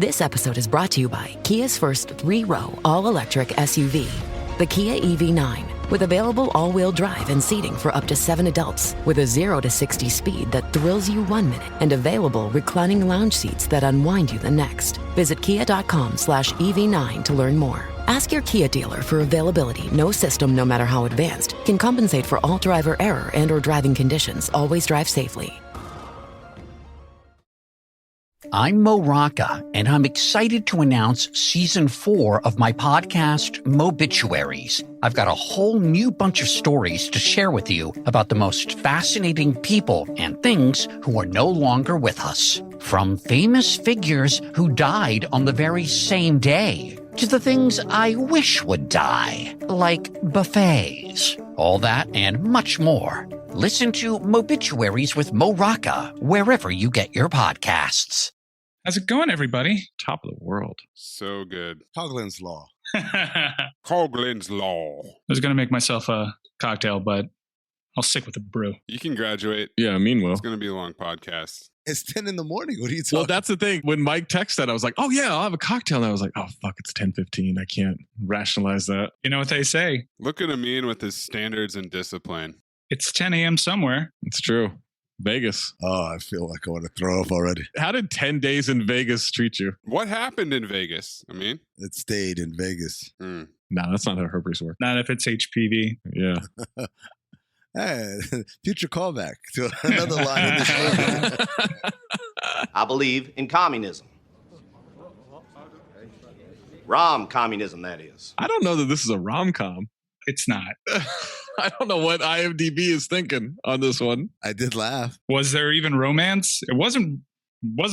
This episode is brought to you by Kia's first 3-row all-electric SUV, the Kia EV9, with available all-wheel drive and seating for up to 7 adults, with a 0 to 60 speed that thrills you 1 minute, and available reclining lounge seats that unwind you the next. Visit kia.com/EV9 to learn more. Ask your Kia dealer for availability. No system, no matter how advanced, can compensate for all driver error and or driving conditions. Always drive safely. I'm Mo Rocca, and I'm excited to announce Season 4 of my podcast, Mobituaries. I've got a whole new bunch of stories to share with you about the most fascinating people and things who are no longer with us. From famous figures who died on the very same day, to the things I wish would die, like buffets. All that and much more. Listen to Mobituaries with Mo Rocca wherever you get your podcasts. How's it going, everybody? Top of the world. So good. Coughlin's Law. Coughlin's Law. I was going to make myself a cocktail, but I'll stick with the brew. You can graduate. Yeah, meanwhile. It's going to be a long podcast. It's 10 in the morning. What are you talking Well, that's the thing. When Mike texted, I was like, oh, yeah, I'll have a cocktail. And I was like, oh, fuck, it's 10:15. I can't rationalize that. You know what they say? Look at Amin with his standards and discipline. It's 10 a.m. somewhere. It's true. Vegas. Oh, I feel like I want to throw up already. How did 10 days in Vegas treat you? What happened in Vegas, Amin? It stayed in Vegas. Mm. No, that's not how herpes work. Not if it's HPV. Yeah. Hey, future callback to another line in this movie. I believe in communism. Rom-communism, that is. I don't know that this is a rom-com. It's not. I don't know what IMDb is thinking on this one. I did laugh. Was there even romance? It wasn't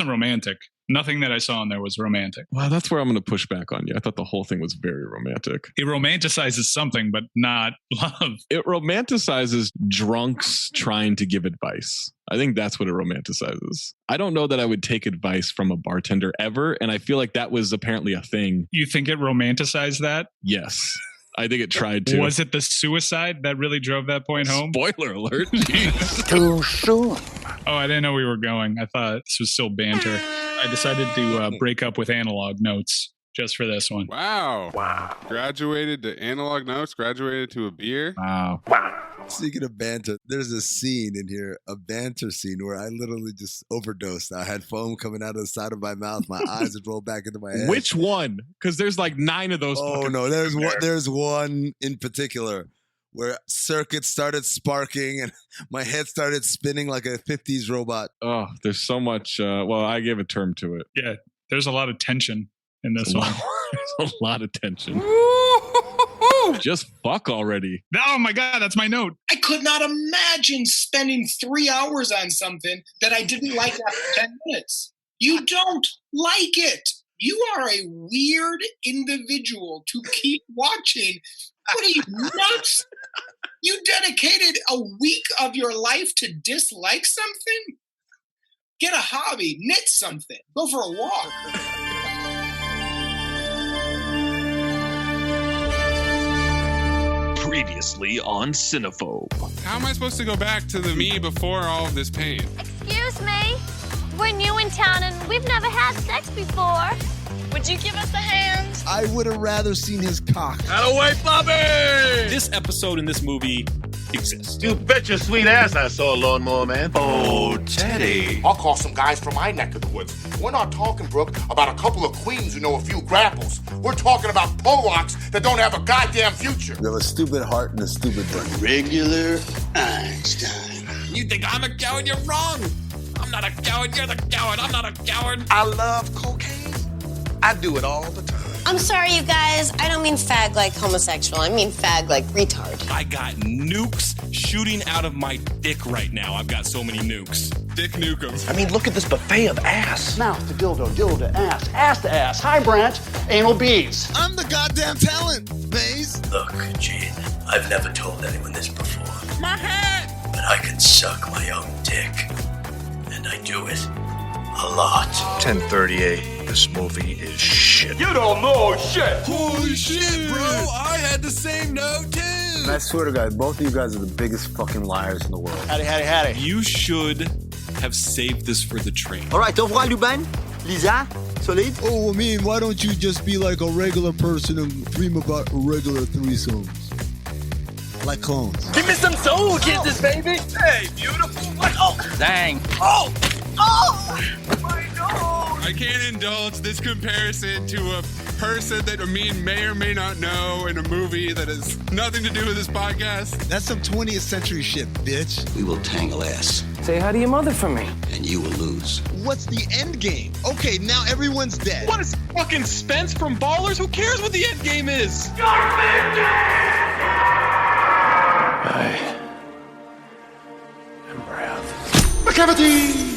romantic. Nothing that I saw in there was romantic. Well, that's where I'm going to push back on you. I thought the whole thing was very romantic. It romanticizes something, but not love. It romanticizes drunks trying to give advice. I think that's what it romanticizes. I don't know that I would take advice from a bartender ever, and I feel like that was apparently a thing. You think it romanticized that? Yes. I think it tried to. Was it the suicide that really drove that point home? Spoiler alert. Jeez. Too soon. Oh, I didn't know we were going. I thought this was still banter. I decided to break up with analog notes just for this one. Wow. Graduated to analog notes, graduated to a beer. Wow. Speaking of banter, there's a scene in here, a banter scene, where I literally just overdosed. I had foam coming out of the side of my mouth. My eyes would roll back into my head. Which one? Because there's like 9 of those. Oh, no. There's one in particular where circuits started sparking and my head started spinning like a 50s robot. Oh, there's so much. Well, I gave a term to it. Yeah, there's a lot of tension in this one. There's a lot of tension. Just fuck already. Oh my God, that's my note. I could not imagine spending 3 hours on something that I didn't like after 10 minutes. You don't like it. You are a weird individual to keep watching. What are you, nuts? You dedicated a week of your life to dislike something? Get a hobby, knit something, go for a walk. Previously on Cinephobe. How am I supposed to go back to the me before all of this pain? Excuse me? We're new in town and we've never had sex before. Would you give us a hand? I would have rather seen his cock. Out of way, Bobby! This episode in this movie exists. You bet your sweet ass I saw a lawnmower man. Oh, Teddy. I'll call some guys from my neck of the woods. We're not talking, Brooke, about a couple of queens who know a few grapples. We're talking about Polacks that don't have a goddamn future. You have a stupid heart and a stupid brain. Regular Einstein. You think I'm a coward? You're wrong. I'm not a coward. You're the coward. I'm not a coward. I love cocaine. I do it all the time. I'm sorry, you guys. I don't mean fag like homosexual. I mean fag like retard. I got nukes shooting out of my dick right now. I've got so many nukes. Dick Nukem. I mean, look at this buffet of ass. Mouth to dildo, dildo to ass to ass, high branch, anal beads. I'm the goddamn talent, Mayes. Look, Gene, I've never told anyone this before. My head! But I can suck my own dick. And I do it a lot. 10:38. This movie is shit. You don't know shit. Holy shit, bro. I had the same note too. And I swear to God, both of you guys are the biggest fucking liars in the world. Howdy. You should have saved this for the train. All right, au revoir, Lubin. Lisa, solid? Oh, I mean, why don't you just be like a regular person and dream about regular threesomes? Like clones. Give me some soul kisses, baby. Hey, beautiful. What? Oh, dang. Oh, my nose. I can't indulge this comparison to a person that Amin may or may not know in a movie that has nothing to do with this podcast. That's some 20th century shit, bitch. We will tangle ass, Say hi to your mother for me. and you will lose. What's the end game? Okay, now everyone's dead. What is fucking Spence from Ballers? Who cares what the end game is? I am proud. McCavity!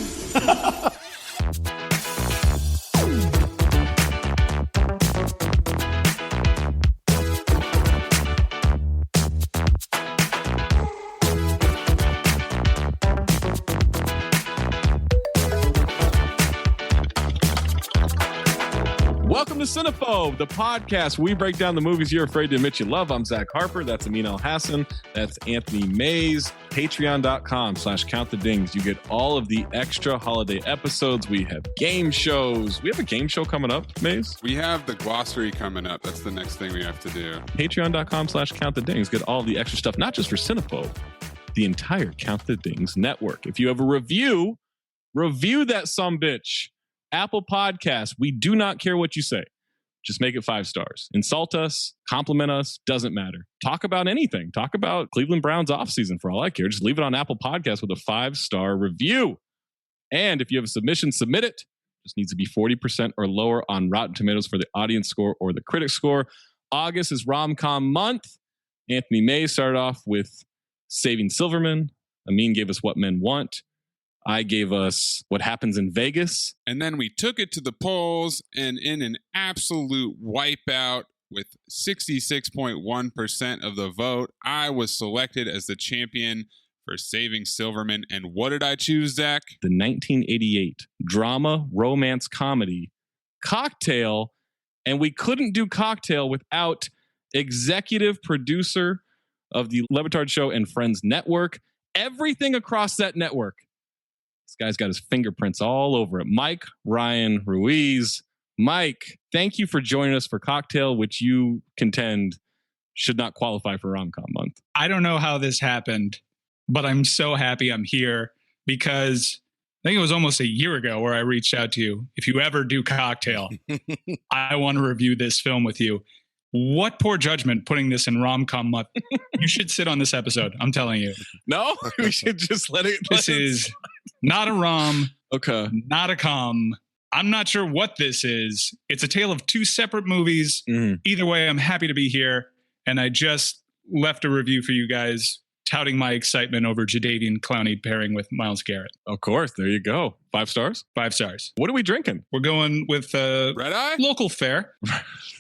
Welcome to Cinephobe, the podcast. We break down the movies you're afraid to admit you love. I'm Zach Harper. That's Amin Al-Hassan. That's Anthony Mayes. Patreon.com/countthedings. You get all of the extra holiday episodes. We have game shows. We have a game show coming up, Mayes. We have the glossary coming up. That's the next thing we have to do. Patreon.com/countthedings. Get all the extra stuff, not just for Cinephobe, the entire Count the Dings network. If you have a review that sumbitch. Apple Podcasts, we do not care what you say. Just make it 5 stars. Insult us, compliment us, doesn't matter. Talk about anything. Talk about Cleveland Browns offseason for all I care. Just leave it on Apple Podcasts with a 5-star review. And if you have a submission, submit it. Just needs to be 40% or lower on Rotten Tomatoes for the audience score or the critic score. August is rom-com month. Anthony Mayes started off with Saving Silverman. Amin gave us What Men Want. I gave us What Happens in Vegas. And then we took it to the polls, and in an absolute wipeout with 66.1% of the vote, I was selected as the champion for Saving Silverman. And what did I choose, Zach? The 1988 drama romance comedy Cocktail. And we couldn't do Cocktail without executive producer of the Batard Show and Friends Network. Everything across that network. This guy's got his fingerprints all over it. Mike Ryan Ruiz. Mike, thank you for joining us for Cocktail, which you contend should not qualify for rom-com month. I don't know how this happened, but I'm so happy I'm here because I think it was almost a year ago where I reached out to you. If you ever do Cocktail, I want to review this film with you. What poor judgment putting this in rom-com month. You should sit on this episode. I'm telling you. No, we should just let it. This is not a rom. Okay. Not a com. I'm not sure what this is. It's a tale of 2 separate movies. Either way, I'm happy to be here. And I just left a review for you guys touting my excitement over Jadavian Clowney pairing with Myles Garrett. Of course. There you go. 5 stars? 5 stars. What are we drinking? We're going with Red Eye? Local fare.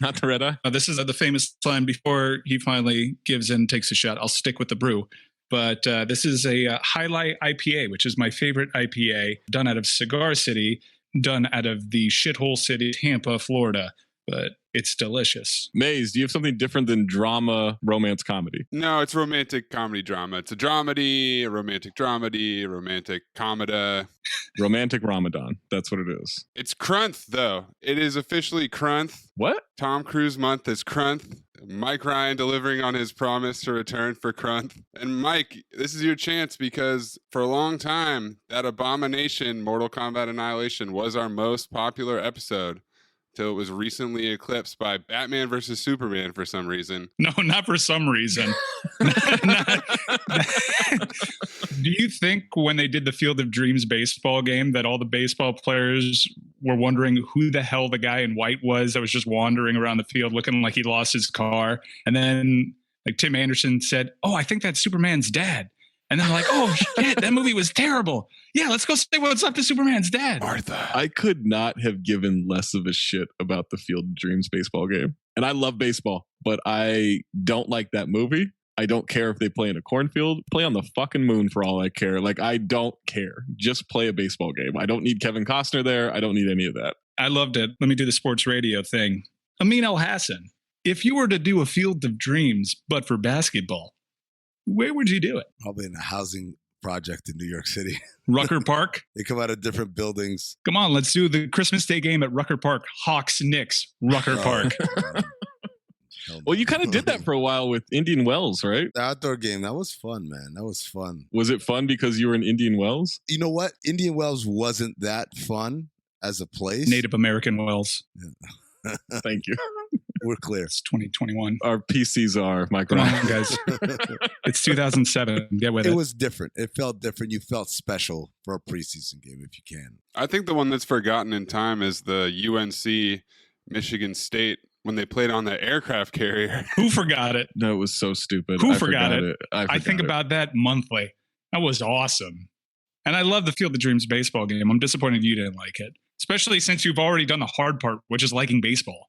Not the Red Eye? This is the famous line before he finally gives in, takes a shot. I'll stick with the brew. But this is a Highlight IPA, which is my favorite IPA, done out of Cigar City, done out of the shithole city, Tampa, Florida. But it's delicious. Maze, do you have something different than drama, romance, comedy? No, it's romantic comedy drama. It's a dramedy, a romantic dramedy, a romantic comedy. Romantic Ramadan. That's what it is. It's Crunth, though. It is officially Crunth. What? Tom Cruise month is Crunth. Mike Ryan delivering on his promise to return for Crunth. And Mike, this is your chance because for a long time, that abomination, Mortal Kombat Annihilation, was our most popular episode. Till it was recently eclipsed by Batman versus Superman for some reason. No, not for some reason. Do you think when they did the Field of Dreams baseball game that all the baseball players were wondering who the hell the guy in white was that was just wandering around the field looking like he lost his car? And then like Tim Anderson said, "Oh, I think that's Superman's dad." And then like, "Oh shit, that movie was terrible. Yeah, let's go say what's up to Superman's dad." Martha. I could not have given less of a shit about the Field of Dreams baseball game. And I love baseball, but I don't like that movie. I don't care if they play in a cornfield. Play on the fucking moon for all I care. Like, I don't care. Just play a baseball game. I don't need Kevin Costner there. I don't need any of that. I loved it. Let me do the sports radio thing. Amin Al-Hassan, if you were to do a Field of Dreams, but for basketball, where would you do it? Probably in a housing project in New York City. Rucker Park. They come out of different buildings. Come on, let's do the Christmas Day game at Rucker Park. Hawks, Knicks, Rucker Park. Well, you kind of did that for a while with Indian Wells, right? The outdoor game. That was fun, man. That was fun. Was it fun because you were in Indian Wells? You know what? Indian Wells wasn't that fun as a place. Native American Wells. Yeah. Thank you. We're clear. It's 2021. Our PCs are, Michael. Come on, guys. It's 2007. Get with it. It was different. It felt different. You felt special for a preseason game if you can. I think the one that's forgotten in time is the UNC Michigan State when they played on the aircraft carrier. Who forgot it? No, it was so stupid. Who forgot it? I think about that monthly. That was awesome. And I love the Field of Dreams baseball game. I'm disappointed you didn't like it, especially since you've already done the hard part, which is liking baseball.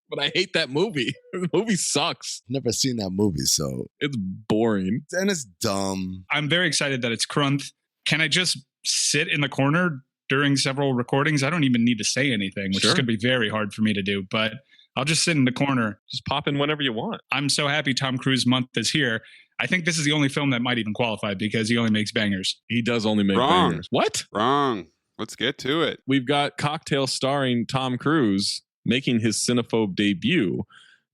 But I hate that movie. The movie sucks. Never seen that movie, so it's boring. And it's dumb. I'm very excited that it's Crunth. Can I just sit in the corner during several recordings? I don't even need to say anything, which is going to be very hard for me to do, but I'll just sit in the corner. Just pop in whenever you want. I'm so happy Tom Cruise month is here. I think this is the only film that might even qualify because he only makes bangers. He does only make bangers. What? Wrong. Let's get to it. We've got Cocktail starring Tom Cruise making his Cinephobe debut.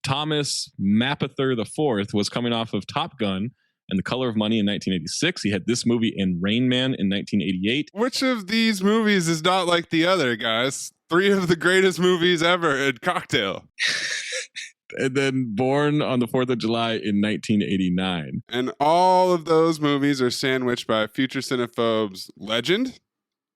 Thomas Mapother IV was coming off of Top Gun and The Color of Money in 1986. He had this movie in Rain Man in 1988. Which of these movies is not like the other, guys? 3 of the greatest movies ever in Cocktail. And then Born on the 4th of July in 1989. And all of those movies are sandwiched by future Cinephobes Legend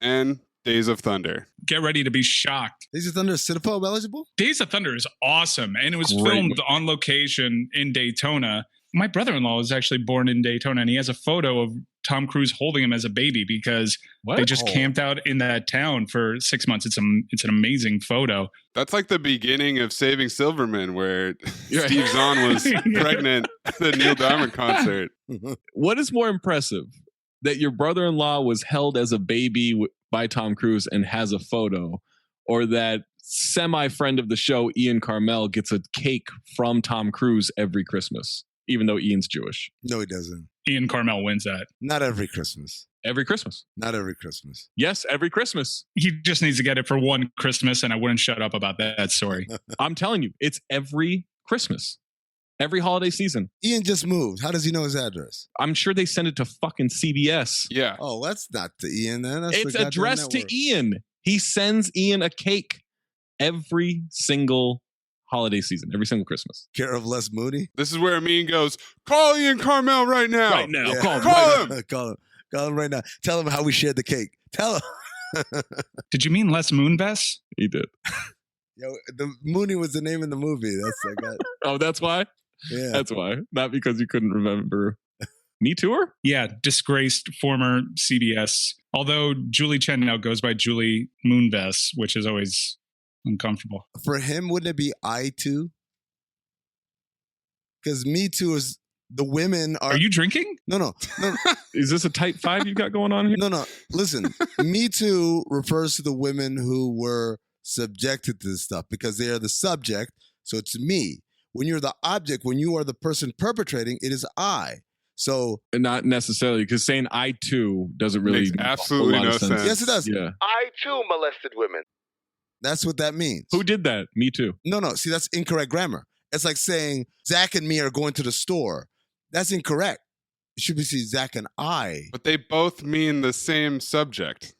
and Days of Thunder. Get ready to be shocked. Days of Thunder is Cinephobe eligible? Days of Thunder is awesome. And it was filmed on location in Daytona. My brother-in-law was actually born in Daytona, and he has a photo of Tom Cruise holding him as a baby because they just camped out in that town for 6 months. It's an amazing photo. That's like the beginning of Saving Silverman, where Steve Zahn was pregnant at the Neil Diamond concert. What is more impressive? That your brother-in-law was held as a baby by Tom Cruise and has a photo, or that semi-friend of the show, Ian Carmel, gets a cake from Tom Cruise every Christmas, even though Ian's Jewish? No, he doesn't. Ian Carmel wins that. Not every Christmas. Every Christmas. Not every Christmas. Yes, every Christmas. He just needs to get it for one Christmas, and I wouldn't shut up about that story. I'm telling you, it's every Christmas. Every holiday season. Ian just moved. How does he know his address? I'm sure they send it to fucking CBS. Yeah. Oh, that's not to Ian then. That's it's the addressed to network. Ian. He sends Ian a cake every single holiday season, every single Christmas. Care of Les Mooney? This is where Amin goes, call Ian Carmel right now. Right now. Yeah. Call him. Call him. Call him right now. Tell him how we shared the cake. Tell him. Did you mean Les Moonves? He did. Yo, the Mooney was the name in the movie. That's I got. Oh, that's why? Yeah. That's why. Not because you couldn't remember. Me Tour? Yeah, disgraced former CBS. Although Julie Chen now goes by Julie Moonves, which is always uncomfortable. For him, wouldn't it be I Too? Because Me Too is the women are. Are you drinking? No. Is this a tight 5 you got going on here? No. Listen, Me Too refers to the women who were subjected to this stuff because they are the subject. So it's me. When you're the object, when you are the person perpetrating, it is I. So not necessarily, because saying I too doesn't really makes absolutely no sense. Yes, it does. Yeah. I too molested women. That's what that means. Who did that? Me too. No. See, that's incorrect grammar. It's like saying Zach and me are going to the store. That's incorrect. It should be Zach and I. But they both mean the same subject.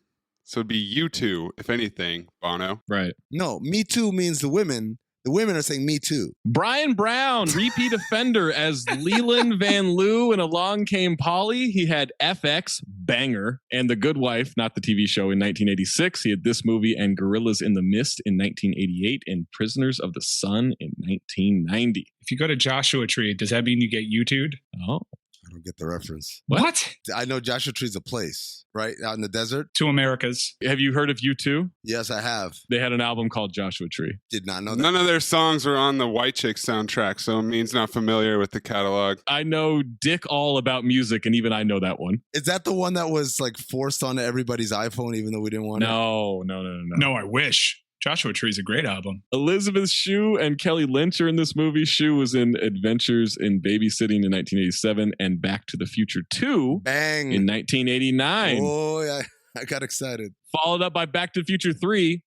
So it'd be you two, if anything, Bono. Right. No, Me Too means the women. The women are saying Me Too. Brian Brown, repeat offender as Leland Van Loo in Along Came Polly. He had FX, Banger, and The Good Wife, not the TV show, in 1986. He had this movie and Gorillas in the Mist in 1988 and Prisoners of the Sun in 1990. If you go to Joshua Tree, does that mean you get YouTubed? Oh. I don't get the reference. What? I know Joshua Tree's a place, right? Out in the desert. 2 Americas. Have you heard of U2? Yes, I have. They had an album called Joshua Tree. Did not know that. None of their songs were on the White Chicks soundtrack, so Amin's not familiar with the catalog. I know dick all about music, and even I know that one. Is that the one that was like forced onto everybody's iPhone even though we didn't want it? No. No, I wish. Joshua Tree is a great album. Elizabeth Shue and Kelly Lynch are in this movie. Shue was in Adventures in Babysitting in 1987 and Back to the Future 2 Bang. in 1989. Oh, I got excited. Followed up by Back to the Future 3,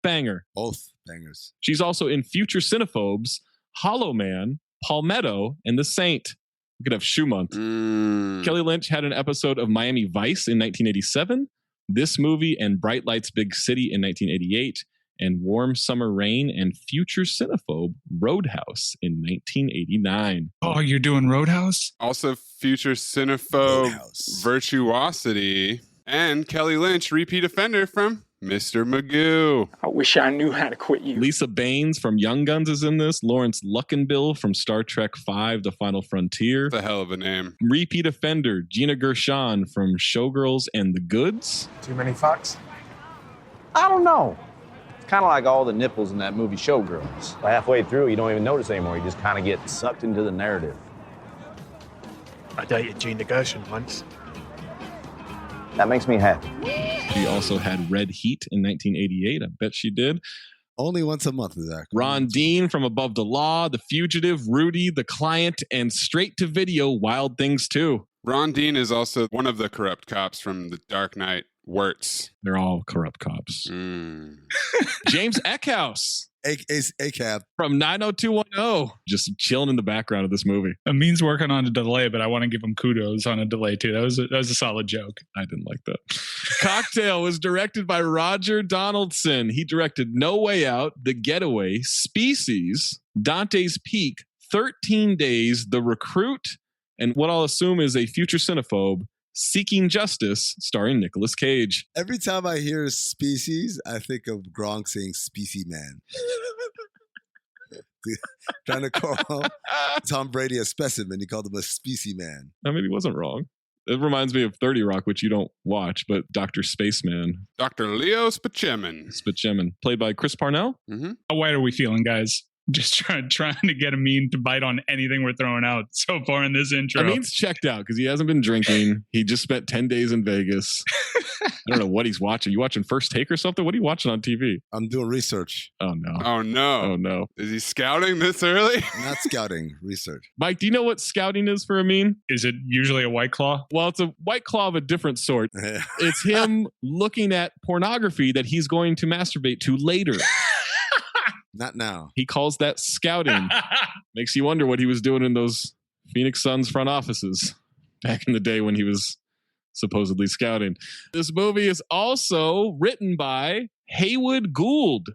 banger. Both bangers. She's also in Future Cinephobes, Hollow Man, Palmetto, and The Saint. We could have Shoe Month. Kelly Lynch had an episode of Miami Vice in 1987, this movie and Bright Lights Big City in 1988, and Warm Summer Rain and Future Cinephobe Roadhouse in 1989. Oh, you're doing Roadhouse? Also, Future Cinephobe Virtuosity and Kelly Lynch, repeat offender from Mr. Magoo. I wish I knew how to quit you. Lisa Baines from Young Guns is in this. Lawrence Luckinbill from Star Trek V, The Final Frontier. That's a hell of a name. Repeat offender Gina Gershon from Showgirls and The Goods. Too many fucks? I don't know. It's kind of like all the nipples in that movie Showgirls. Halfway through, you don't even notice anymore. You just kind of get sucked into the narrative. I dated Gina Gershon once. That makes me happy. She also had Red Heat in 1988. I bet she did. Only once a month, Zach. Ron Dean from Above the Law, The Fugitive, Rudy, The Client, and straight to video Wild Things 2. Ron Dean is also one of the corrupt cops from The Dark Knight. Wirtz. They're all corrupt cops. James Eckhouse. ACAB. From 90210. Just chilling in the background of this movie. Amin's working on a delay, but I want to give him kudos on a delay too. That was a solid joke. I didn't like that. Cocktail was directed by Roger Donaldson. He directed No Way Out, The Getaway, Species, Dante's Peak, 13 Days, The Recruit, and what I'll assume is a future cinephobe, Seeking Justice, starring Nicolas Cage. Every time I hear Species, I think of Gronk saying Species Man. Trying to call Tom Brady a specimen. He called him a Species Man. I mean, he wasn't wrong. It reminds me of 30 Rock, which you don't watch, but Dr. Spaceman. Dr. Leo Spaceman. Played by Chris Parnell. Mm-hmm. How white are we feeling, guys? Just trying to get Amin to bite on anything we're throwing out so far in this intro. Amin's checked out because he hasn't been drinking. He just spent 10 days in Vegas. I don't know what he's watching. You watching First Take or something? What are you watching on TV? I'm doing research. Oh, no. Oh, no. Oh, no. Is he scouting this early? Not scouting, research. Mike, do you know what scouting is for Amin? Is it usually a White Claw? Well, it's a White Claw of a different sort. It's him looking at pornography that he's going to masturbate to later. Not now. He calls that scouting. Makes you wonder what he was doing in those Phoenix Suns front offices back in the day when he was supposedly scouting. This movie is also written by Haywood Gould,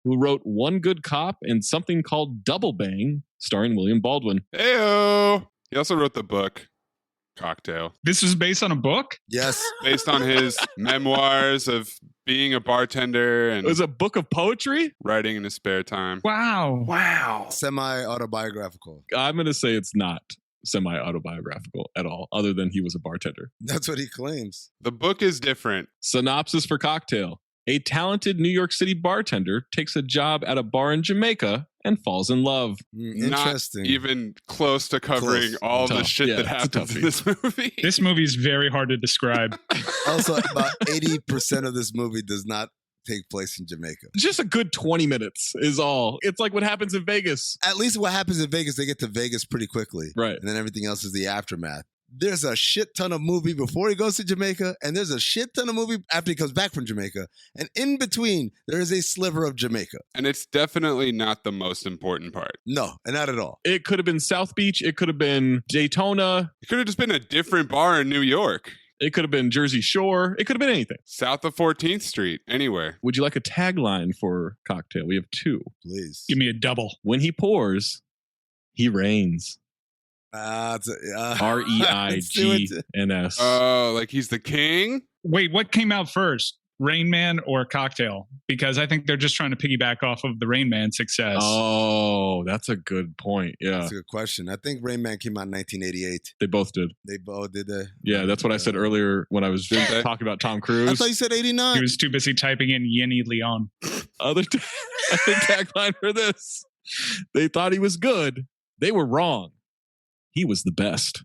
who wrote One Good Cop and something called Double Bang, starring William Baldwin. Heyo. He also wrote the book Cocktail. This was based on a book? Yes. Based on his memoirs of being a bartender and it was a book of poetry? Writing in his spare time. Wow. Semi-autobiographical. I'm going to say it's not semi-autobiographical at all, other than he was a bartender. That's what he claims. The book is different. Synopsis for Cocktail. A talented New York City bartender takes a job at a bar in Jamaica and falls in love. Interesting. Not even close to covering all the shit that happens in this movie. This movie is very hard to describe. Also, about 80% of this movie does not take place in Jamaica. Just a good 20 minutes is all. It's like what happens in Vegas. At least what happens in Vegas, they get to Vegas pretty quickly. Right. And then everything else is the aftermath. There's a shit ton of movie before he goes to Jamaica, and there's a shit ton of movie after he comes back from Jamaica. And in between, there is a sliver of Jamaica. And it's definitely not the most important part. No, and not at all. It could have been South Beach. It could have been Daytona. It could have just been a different bar in New York. It could have been Jersey Shore. It could have been anything. South of 14th Street, anywhere. Would you like a tagline for Cocktail? We have two. Please. Give me a double. When he pours, he reigns. REIGNS. Oh, like he's the king? Wait, what came out first? Rain Man or Cocktail? Because I think they're just trying to piggyback off of the Rain Man success. Oh, that's a good point. Yeah. That's a good question. I think Rain Man came out in 1988. They both did. They both did that? Yeah, that's what I said earlier when I was talking about Tom Cruise. I thought you said 89. He was too busy typing in Yeni Leon. Other tagline for this. They thought he was good. They were wrong. He was the best.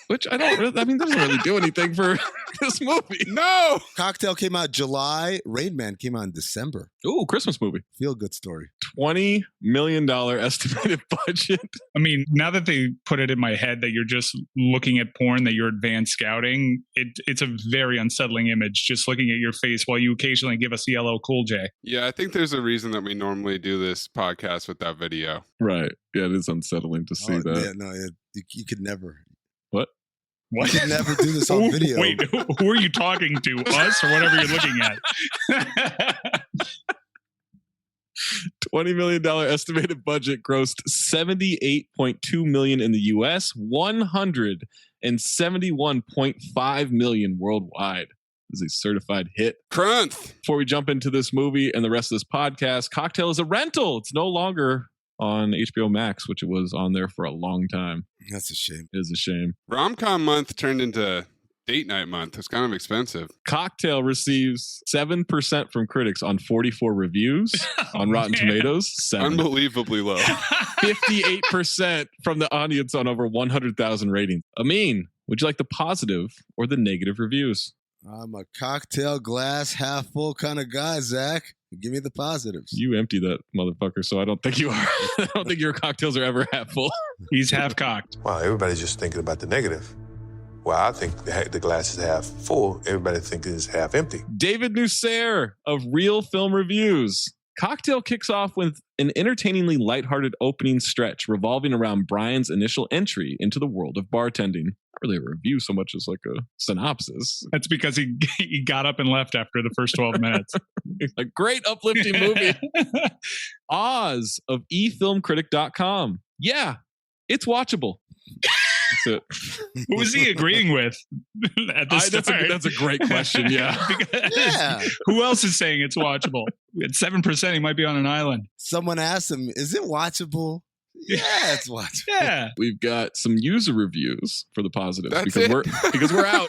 which I don't really, I mean, doesn't really do anything for this movie. No. Cocktail came out July. Rain Man came out in December. Ooh, Christmas movie. Feel good story. $20 million estimated budget. I mean, now that they put it in my head that you're just looking at porn, that you're advanced scouting, it's a very unsettling image just looking at your face while you occasionally give us Yellow Cool J. Yeah, I think there's a reason that we normally do this podcast with that video. Right. Yeah, it is unsettling to see that. Yeah, no, you could never. What? What? You could never do this on video. Wait, who are you talking to? Us or whatever you're looking at? $20 million estimated budget grossed $78.2 million in the US, $171.5 million worldwide. This is a certified hit. Crunch. Before we jump into this movie and the rest of this podcast, Cocktail is a rental. It's no longer on HBO Max, which it was on there for a long time. That's a shame. It is a shame. Rom-com month turned into date night month. It's kind of expensive. Cocktail receives 7% from critics on 44 reviews. On Rotten Tomatoes, 7. Unbelievably low. 58% from the audience on over 100,000 ratings. Amin, would you like the positive or the negative reviews? I'm a cocktail glass half full kind of guy, Zach. Give me the positives. You empty that motherfucker, so I don't think you are. I don't think your cocktails are ever half full. He's half cocked. Wow, everybody's just thinking about the negative. Well, I think the glass is half full. Everybody thinks it's half empty. David Nusser of Real Film Reviews. Cocktail kicks off with an entertainingly lighthearted opening stretch revolving around Brian's initial entry into the world of bartending. Not really a review so much as like a synopsis. That's because he got up and left after the first 12 minutes. A great uplifting movie. Oz of efilmcritic.com. Yeah, it's watchable. That's it. Who is he agreeing with at this start? That's a great question. Yeah. Yeah. Who else is saying it's watchable? At 7%, he might be on an island. Someone asked him, is it watchable? Yeah, it's watchable. Yeah. We've got some user reviews for the positives That's because it? because we're out.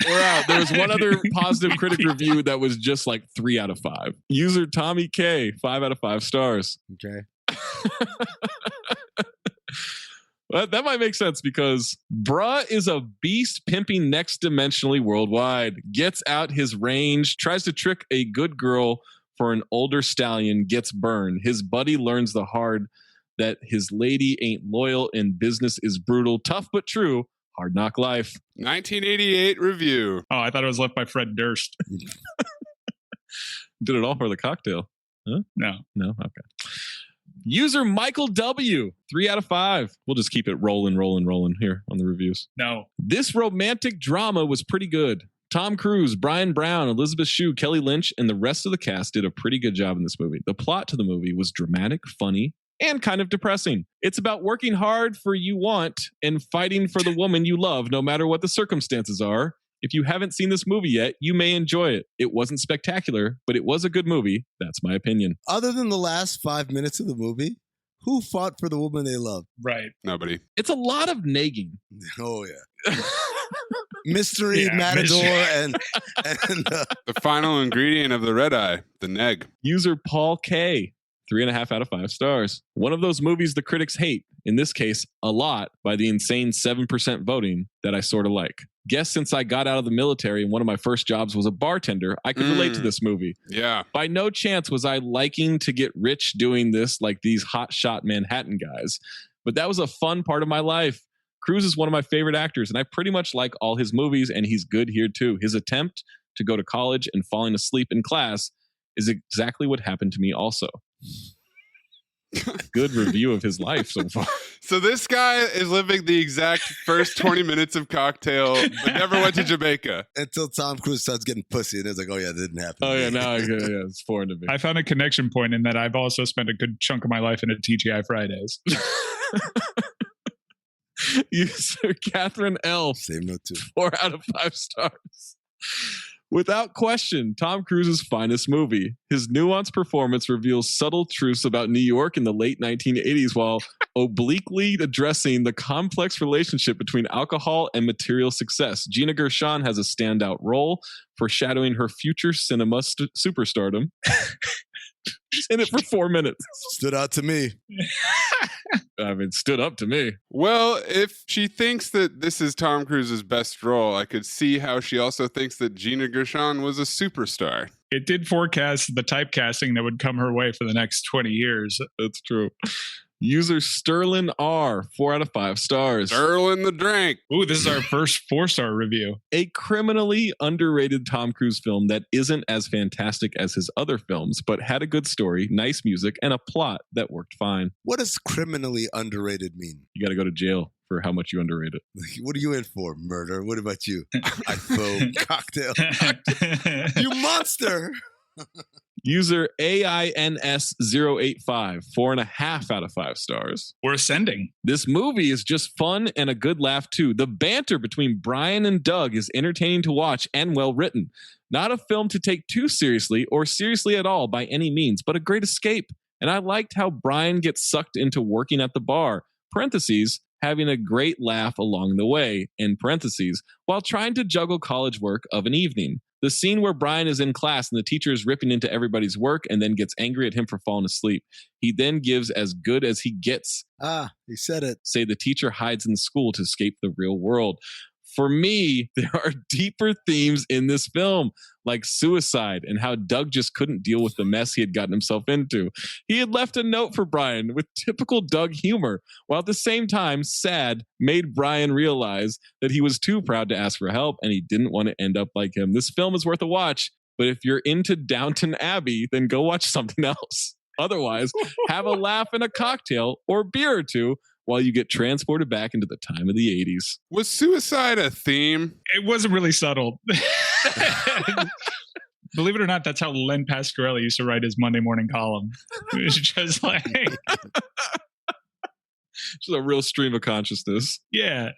We're out. There was one other positive critic review that was just like 3 out of 5. User Tommy K, 5 out of 5 stars. Okay. Well, that might make sense because bruh is a beast pimping next dimensionally worldwide, gets out his range, tries to trick a good girl for an older stallion, gets burned. His buddy learns the hard that his lady ain't loyal and business is brutal. Tough but true. Hard knock life. 1988 review. Oh, I thought it was left by Fred Durst. Did it all for the cocktail. Huh? No. Okay. User Michael W, 3 out of 5. We'll just keep it rolling here on the reviews. No. This romantic drama was pretty good. Tom Cruise, Brian Brown, Elizabeth Shue, Kelly Lynch, and the rest of the cast did a pretty good job in this movie. The plot to the movie was dramatic, funny, and kind of depressing. It's about working hard for you want and fighting for the woman you love, no matter what the circumstances are. If you haven't seen this movie yet, you may enjoy it. It wasn't spectacular, but it was a good movie. That's my opinion. Other than the last 5 minutes of the movie, who fought for the woman they loved? Right. Nobody. It's a lot of nagging. Oh, yeah. Mystery, Matador, and the final ingredient of the red eye, the neg. User Paul K, 3.5 out of 5 stars. One of those movies the critics hate, in this case, a lot, by the insane 7% voting that I sort of like. Guess since I got out of the military and one of my first jobs was a bartender, I could relate to this movie. Yeah. By no chance was I liking to get rich doing this like these hotshot Manhattan guys, but that was a fun part of my life. Cruise is one of my favorite actors, and I pretty much like all his movies, and he's good here too. His attempt to go to college and falling asleep in class is exactly what happened to me also. Good review of his life so far. So this guy is living the exact first 20 minutes of Cocktail, but never went to Jamaica. Until Tom Cruise starts getting pussy, and it's like, oh yeah, that didn't happen. Oh yeah, now it's foreign to me. I found a connection point in that I've also spent a good chunk of my life in a TGI Fridays. User Catherine L. Same note too. 4 out of 5 stars. Without question, Tom Cruise's finest movie. His nuanced performance reveals subtle truths about New York in the late 1980s while obliquely addressing the complex relationship between alcohol and material success. Gina Gershon has a standout role, foreshadowing her future cinema superstardom. He's in it for 4 minutes. Stood out to me. I mean, stood up to me. Well, if she thinks that this is Tom Cruise's best role, I could see how she also thinks that Gina Gershon was a superstar. It did forecast the typecasting that would come her way for the next 20 years. That's true. User Sterling R, 4 out of 5 stars. Sterling the Drink. Ooh, this is our first 4-star review. A criminally underrated Tom Cruise film that isn't as fantastic as his other films, but had a good story, nice music, and a plot that worked fine. What does criminally underrated mean? You got to go to jail for how much you underrate it. What are you in for? Murder? What about you? I throw cocktail. You monster! User AINS085, 4.5 out of 5 stars. We're ascending. This movie is just fun and a good laugh too. The banter between Brian and Doug is entertaining to watch and well written. Not a film to take too seriously or seriously at all by any means, but a great escape. And I liked how Brian gets sucked into working at the bar, parentheses, having a great laugh along the way, in parentheses, while trying to juggle college work of an evening. The scene where Brian is in class and the teacher is ripping into everybody's work and then gets angry at him for falling asleep. He then gives as good as he gets. Ah, he said it. Say the teacher hides in school to escape the real world. For me, there are deeper themes in this film, like suicide and how Doug just couldn't deal with the mess he had gotten himself into. He had left a note for Brian with typical Doug humor, while at the same time, sad, made Brian realize that he was too proud to ask for help and he didn't want to end up like him. This film is worth a watch, but if you're into Downton Abbey, then go watch something else. Otherwise, have a laugh and a cocktail or beer or two while you get transported back into the time of the 80s. Was suicide a theme? It wasn't really subtle. Believe it or not, that's how Len Pasquarelli used to write his Monday morning column. It was just like... Just a real stream of consciousness. Yeah.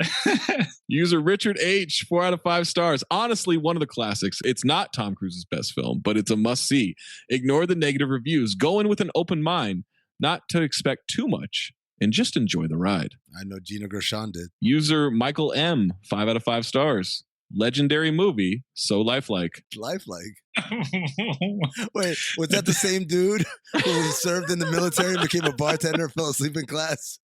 User Richard H, 4 out of 5 stars. Honestly, one of the classics. It's not Tom Cruise's best film, but it's a must-see. Ignore the negative reviews. Go in with an open mind, not to expect too much, and just enjoy the ride. I know Gina Gershon did. User Michael M, 5 out of 5 stars. Legendary movie, so lifelike. Lifelike? Wait, was that the same dude who served in the military, became a bartender, fell asleep in class?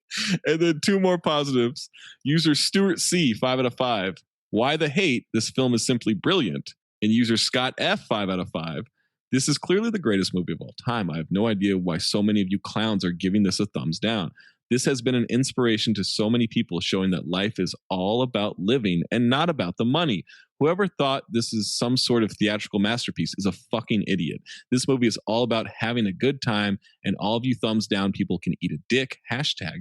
And then 2 more positives. User Stuart C, 5 out of 5. Why the hate? This film is simply brilliant. And user Scott F, 5 out of 5. This is clearly the greatest movie of all time. I have no idea why so many of you clowns are giving this a thumbs down. This has been an inspiration to so many people, showing that life is all about living and not about the money. Whoever thought this is some sort of theatrical masterpiece is a fucking idiot. This movie is all about having a good time, and all of you thumbs down people can eat a dick.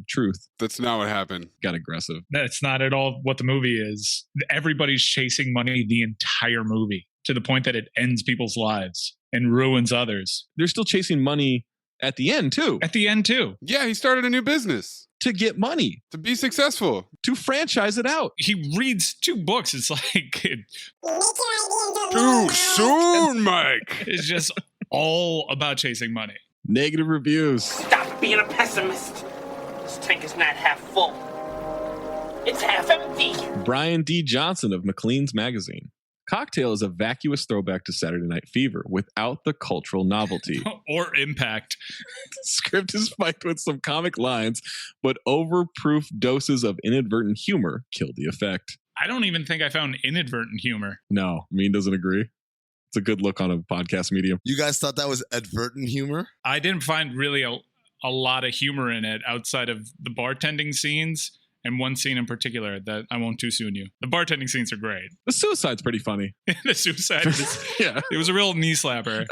#truth. That's not what happened. Got aggressive. That's not at all what the movie is. Everybody's chasing money the entire movie to the point that it ends people's lives and ruins others. They're still chasing money at the end, too. At the end, too. Yeah, he started a new business. To get money. To be successful. To franchise it out. He reads 2 books. It's like... Too soon, Mike. It's just all about chasing money. Negative reviews. Stop being a pessimist. This tank is not half full. It's half empty. Brian D. Johnson of Maclean's Magazine. Cocktail is a vacuous throwback to Saturday Night Fever without the cultural novelty. Or impact. The script is spiked with some comic lines, but overproof doses of inadvertent humor kill the effect. I don't even think I found inadvertent humor. No, Mean doesn't agree. It's a good look on a podcast medium. You guys thought that was advertent humor? I didn't find really a lot of humor in it outside of the bartending scenes. And one scene in particular that I won't too soon you. The bartending scenes are great. The suicide's pretty funny. The suicide is, yeah. It was a real knee slapper.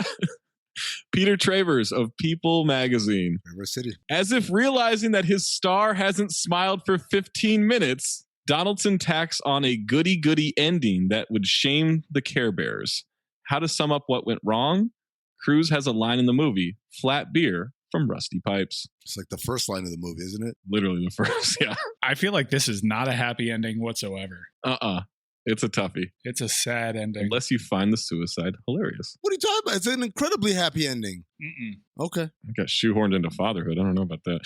Peter Travers of People Magazine. River City. As if realizing that his star hasn't smiled for 15 minutes, Donaldson tacks on a goody-goody ending that would shame the Care Bears. How to sum up what went wrong? Cruise has a line in the movie, flat beer from Rusty Pipes. It's like the first line of the movie, isn't it? Literally the first, yeah. I feel like this is not a happy ending whatsoever. It's a toughie. It's a sad ending. Unless you find the suicide hilarious. What are you talking about? It's an incredibly happy ending. Okay. I got shoehorned into fatherhood. I don't know about that.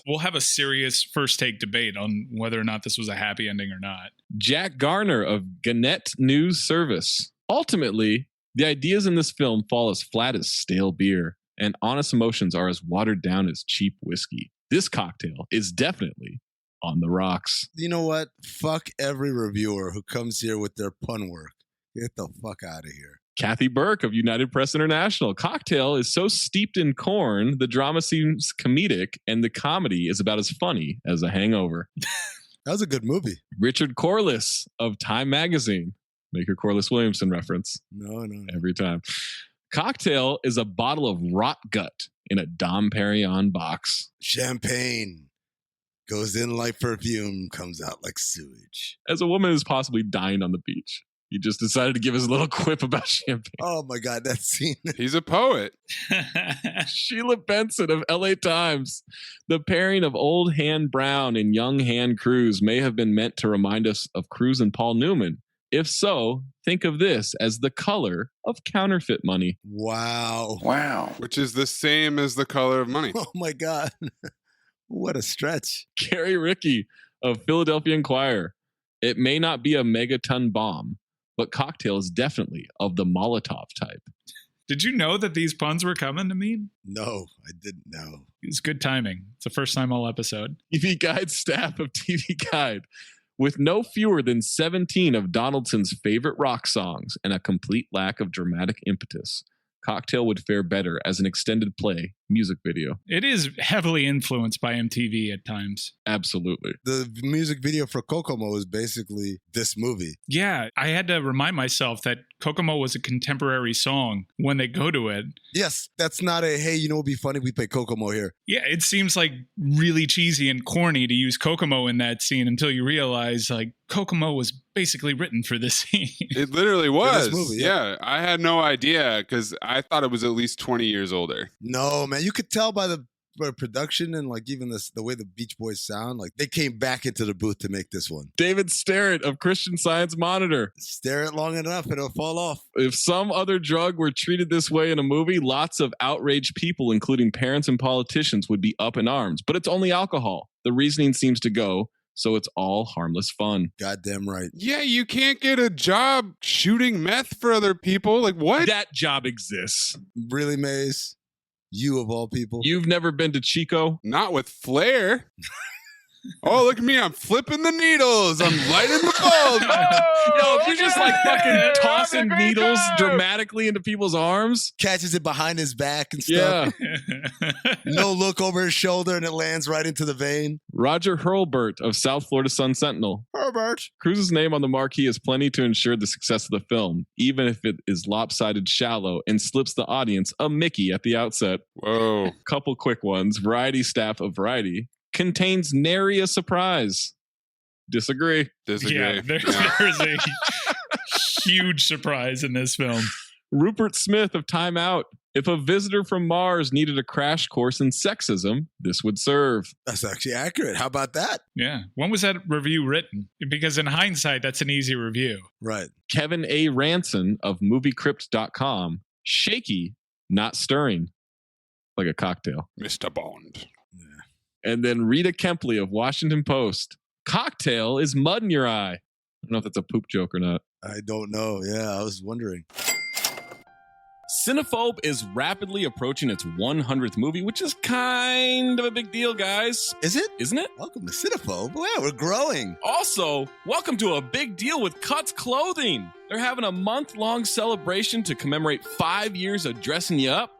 We'll have a serious first take debate on whether or not this was a happy ending or not. Jack Garner of Gannett News Service. Ultimately, the ideas in this film fall as flat as stale beer. and honest emotions are as watered down as cheap whiskey. This cocktail is definitely on the rocks. You know what? Fuck every reviewer who comes here with their pun work. Get the fuck out of here. Kathy Burke of United Press International. Cocktail is so steeped in corn, the drama seems comedic, and the comedy is about as funny as a hangover. That was a good movie. Richard Corliss of Time Magazine. Make your Corliss Williamson reference. No. Every time. Cocktail is a bottle of rot gut in a Dom Perignon box. Champagne goes in like perfume, comes out like sewage. As a woman who's possibly dying on the beach, he just decided to give his little quip about champagne. Oh my God, that scene. He's a poet. Sheila Benson of LA Times. The pairing of old Han Brown and young Han Cruz may have been meant to remind us of Cruz and Paul Newman. If so, think of this as the color of counterfeit money. Wow. Which is the same as the color of money. Oh my God. What a stretch. Gary Rickey of Philadelphia Inquirer. It may not be a megaton bomb, but cocktail is definitely of the Molotov type. Did you know that these puns were coming to me? No, I didn't know. It's good timing. It's the first time all episode. TV Guide staff of TV Guide. With no fewer than 17 of Donaldson's favorite rock songs and a complete lack of dramatic impetus, Cocktail would fare better as an extended play music video. It is heavily influenced by MTV at times. Absolutely. The music video for Kokomo is basically this movie. Yeah, I had to remind myself that Kokomo was a contemporary song when they go to it. Yes, that's not a, hey, you know what would be funny? We play Kokomo here. Yeah, it seems like really cheesy and corny to use Kokomo in that scene until you realize like Kokomo was basically written for this scene. It literally was. For this movie, yeah, I had no idea because I thought it was at least 20 years older. No, man, you could tell by the production and like even the way the Beach Boys sound, like they came back into the booth to make this one. David Starrett of Christian Science Monitor. Stare it long enough and it'll fall off. If some other drug were treated this way in a movie, lots of outraged people, including parents and politicians, would be up in arms. But it's only alcohol. The reasoning seems to go, so it's all harmless fun. Goddamn right. Yeah, you can't get a job shooting meth for other people. Like what? That job exists. Really, Maze? You of all people. You've never been to Chico? Not with flair. Oh, look at me. I'm flipping the needles. I'm lighting the bulb. Yo, if you're just like fucking tossing needles dramatically into people's arms. Catches it behind his back and stuff. Yeah. No look over his shoulder and it lands right into the vein. Roger Hurlburt of South Florida Sun Sentinel. Herbert. Cruz's name on the marquee is plenty to ensure the success of the film, even if it is lopsided shallow and slips the audience a Mickey at the outset. Whoa. Couple quick ones. Variety staff of Variety. Contains nary a surprise. Disagree. Yeah, there's a huge surprise in this film. Rupert Smith of Time Out. If a visitor from Mars needed a crash course in sexism, this would serve. That's actually accurate. How about that? Yeah. When was that review written? Because in hindsight, that's an easy review. Right. Kevin A. Ranson of moviecrypt.com. Shaky, not stirring. Like a cocktail. Mr. Bond. And then Rita Kempley of Washington Post. Cocktail is mud in your eye. I don't know if that's a poop joke or not. I don't know. Yeah, I was wondering. Cinephobe is rapidly approaching its 100th movie, which is kind of a big deal, guys. Is it? Isn't it? Welcome to Cinephobe. Wow, we're growing. Also, welcome to a big deal with Cuts Clothing. They're having a month-long celebration to commemorate 5 years of dressing you up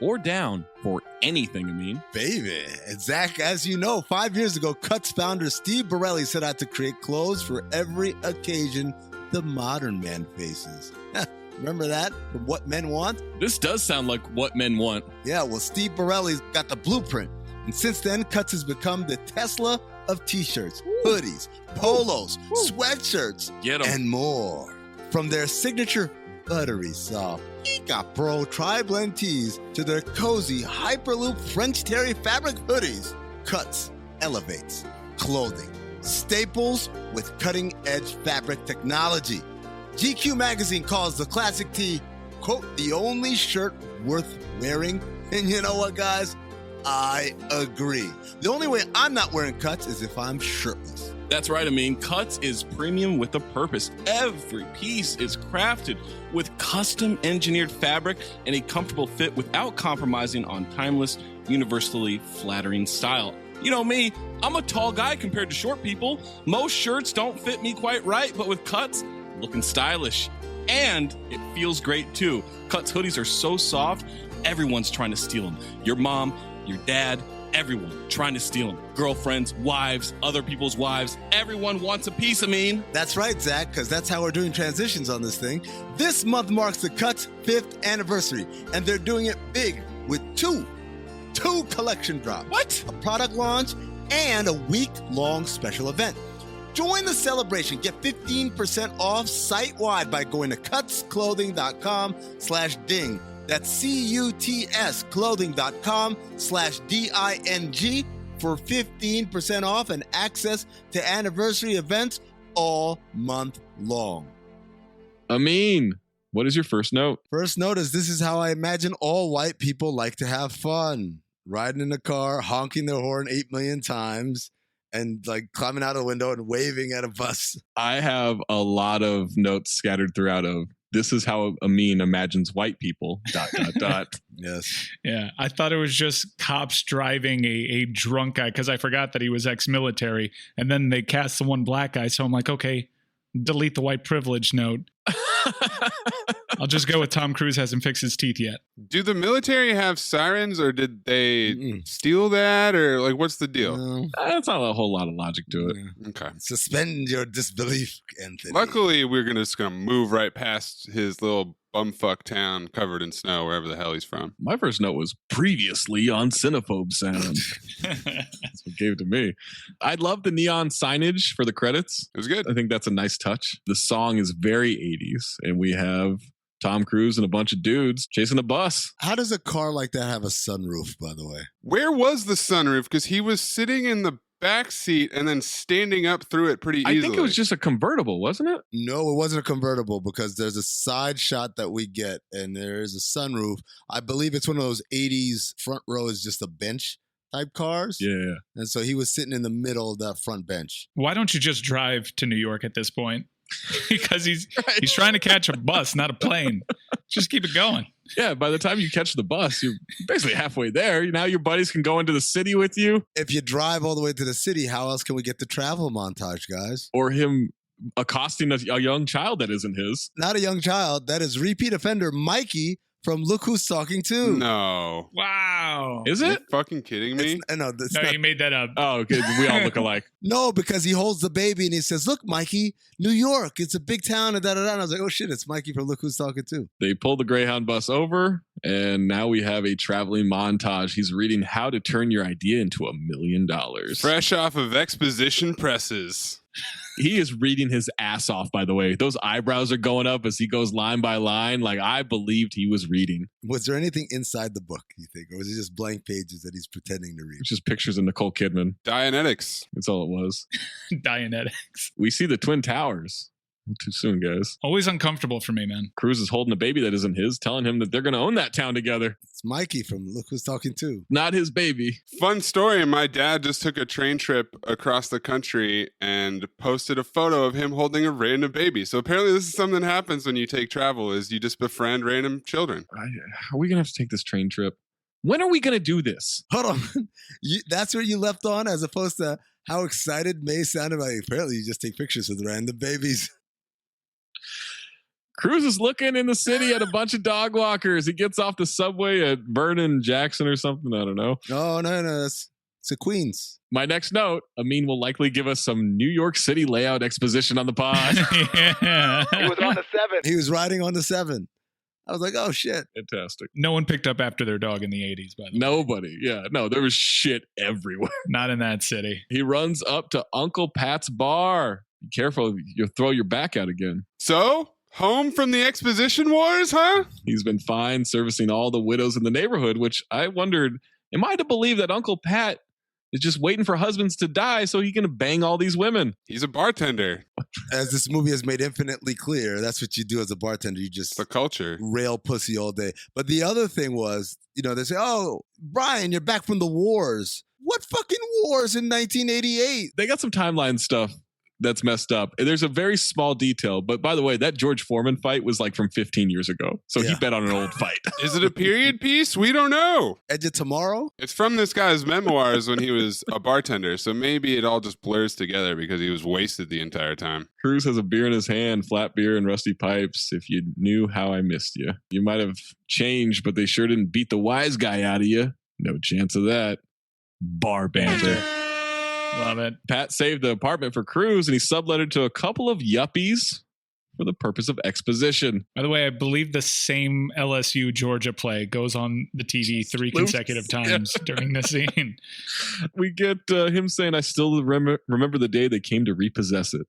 or down for anything, Amin. Baby. And Zach, as you know, 5 years ago, Cuts founder Steve Borelli set out to create clothes for every occasion the modern man faces. Remember that? From What Men Want? This does sound like What Men Want. Yeah, well, Steve Borelli's got the blueprint. And since then, Cuts has become the Tesla of t-shirts, hoodies, polos, sweatshirts, and more. From their signature buttery soft Ika Pro tri-blend tees to their cozy Hyperloop French Terry fabric hoodies, Cuts elevates clothing staples with cutting-edge fabric technology. GQ magazine calls the classic tee, quote, the only shirt worth wearing. And you know what, guys? I agree. The only way I'm not wearing Cuts is if I'm shirtless. That's right, Amin. Cuts is premium with a purpose. Every piece is crafted with custom engineered fabric and a comfortable fit without compromising on timeless, universally flattering style. You know me, I'm a tall guy compared to short people. Most shirts don't fit me quite right, but with Cuts, looking stylish. And it feels great too. Cuts hoodies are so soft, everyone's trying to steal them. Your mom, your dad, everyone trying to steal them. Girlfriends, wives, other people's wives. Everyone wants a piece of me. That's right, Zach, because that's how we're doing transitions on this thing. This month marks the Cuts' 5th anniversary, and they're doing it big with two collection drops. What? A product launch and a week-long special event. Join the celebration. Get 15% off site-wide by going to cutsclothing.com/ding. That's CUTS clothing.com/DING for 15% off and access to anniversary events all month long. Amin, what is your first note? First note is this is how I imagine all white people like to have fun. Riding in a car, honking their horn 8 million times, and like climbing out a window and waving at a bus. I have a lot of notes scattered throughout of this is how Amin imagines white people, ... Yes. Yeah, I thought it was just cops driving a drunk guy because I forgot that he was ex-military. And then they cast the one black guy. So I'm like, okay, delete the white privilege note. I'll just go with Tom Cruise hasn't fixed his teeth yet. Do the military have sirens, or did they steal that, or like what's the deal? No. That's not a whole lot of logic to it. Okay. Suspend your disbelief, Anthony. Luckily, we're just gonna move right past his little bumfuck town covered in snow, wherever the hell he's from. My first note was previously on Cinephobe Sound. That's what gave it to me. I love the neon signage for the credits. It was good. I think that's a nice touch. The song is very 80s, and we have Tom Cruise and a bunch of dudes chasing a bus. How does a car like that have a sunroof, by the way? Where was the sunroof? Because he was sitting in the back seat and then standing up through it pretty easily. I think it was just a convertible, wasn't it? No, it wasn't a convertible because there's a side shot that we get and there is a sunroof. I believe it's one of those 80s front row is just a bench type cars. Yeah. And so he was sitting in the middle of that front bench. Why don't you just drive to New York at this point? Because he's trying to catch a bus, not a plane. Just keep it going. Yeah, by the time you catch the bus, you're basically halfway there. Now your buddies can go into the city with you. If you drive all the way to the city, how else can we get the travel montage, guys? Or him accosting a young child that isn't his. Not a young child. That is repeat offender Mikey from Look Who's Talking To. No. Wow. Is it? You're fucking kidding me? No, you made that up. Oh, okay. We all look alike. No, because he holds the baby and he says, look, Mikey, New York, it's a big town. And, da-da-da. And I was like, oh, shit, it's Mikey from Look Who's Talking To. They pulled the Greyhound bus over, and now we have a traveling montage. He's reading How to Turn Your Idea into $1 Million. Fresh off of exposition presses. He is reading his ass off, by the way. Those eyebrows are going up as he goes line by line. Like, I believed he was reading. Was there anything inside the book, you think? Or was it just blank pages that he's pretending to read? It's just pictures of Nicole Kidman. Dianetics. That's all it was. Dianetics. We see the Twin Towers. Too soon, guys. Always uncomfortable for me, man. Cruz is holding a baby that isn't his, telling him that they're going to own that town together. It's Mikey from Look Who's Talking To. Not his baby. Fun story. My dad just took a train trip across the country and posted a photo of him holding a random baby. So apparently this is something that happens when you take travel is you just befriend random children. Are we going to have to take this train trip? When are we going to do this? Hold on. That's where you left on as opposed to how excited May sounded about it. Apparently you just take pictures with random babies. Cruz is looking in the city at a bunch of dog walkers. He gets off the subway at Vernon Jackson or something. I don't know. Oh, no. It's a Queens. My next note, Amin will likely give us some New York City layout exposition on the pod. Yeah. He was on the 7. He was riding on the 7. I was like, oh, shit. Fantastic. No one picked up after their dog in the 80s, by the way. Nobody. Yeah. No, there was shit everywhere. Not in that city. He runs up to Uncle Pat's bar. Be careful. You'll throw your back out again. So? Home from the exposition wars, huh? He's been fine servicing all the widows in the neighborhood, which I wondered, am I to believe that Uncle Pat is just waiting for husbands to die so he can bang all these women. He's a bartender. As this movie has made infinitely clear, that's what you do as a bartender. You just the culture. Rail pussy all day. But the other thing was, they say, oh, Brian, you're back from the wars. What fucking wars in 1988? They got some timeline stuff that's messed up. And there's a very small detail. But by the way, that George Foreman fight was like from 15 years ago. So he bet on an old fight. Is it a period piece? We don't know. Edge of Tomorrow? It's from this guy's memoirs when he was a bartender. So maybe it all just blurs together because he was wasted the entire time. Cruise has a beer in his hand, flat beer and rusty pipes. If you knew how I missed you. You might have changed, but they sure didn't beat the wise guy out of you. No chance of that. Bar banter. Love it. Pat saved the apartment for Cruz, and he subletted to a couple of yuppies for the purpose of exposition. By the way, I believe the same LSU Georgia play goes on the TV 3 consecutive times during the scene. We get him saying, I still remember the day they came to repossess it.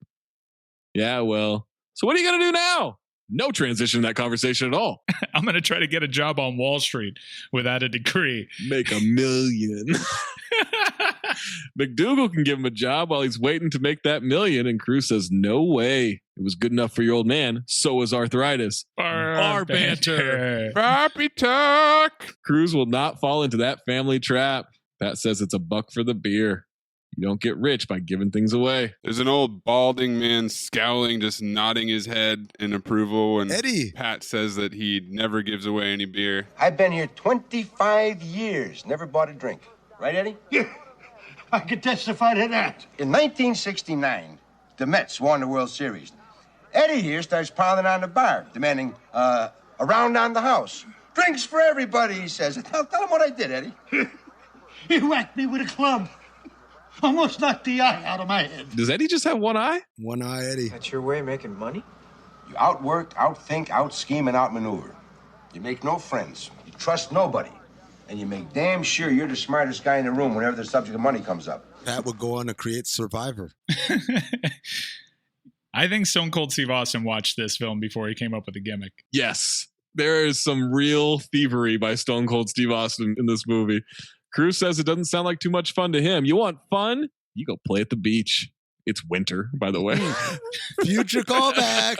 Yeah, well, so what are you going to do now? No transition in that conversation at all. I'm going to try to get a job on Wall Street without a degree. Make $1 million. McDougal can give him a job while he's waiting to make that $1 million. And Cruz says, no way. It was good enough for your old man. So was arthritis. Bar banter. Pappy talk. Cruz will not fall into that family trap. Pat says it's $1 for the beer. You don't get rich by giving things away. There's an old balding man scowling, just nodding his head in approval. And Eddie. Pat says that he never gives away any beer. I've been here 25 years, never bought a drink. Right, Eddie? Yeah, I can testify to that. In 1969, the Mets won the World Series. Eddie here starts pounding on the bar, demanding a round on the house. Drinks for everybody, he says. Tell him what I did, Eddie. He whacked me with a club. Almost knocked the eye out of my head. Does Eddie just have one eye? One eye, Eddie. That's your way of making money? You outwork, outthink, outscheme, and outmaneuver. You make no friends. You trust nobody. And you make damn sure you're the smartest guy in the room whenever the subject of money comes up. Pat would go on to create Survivor. I think Stone Cold Steve Austin watched this film before he came up with the gimmick. Yes. There is some real thievery by Stone Cold Steve Austin in this movie. Cruz says it doesn't sound like too much fun to him. You want fun? You go play at the beach. It's winter, by the way. Future callback.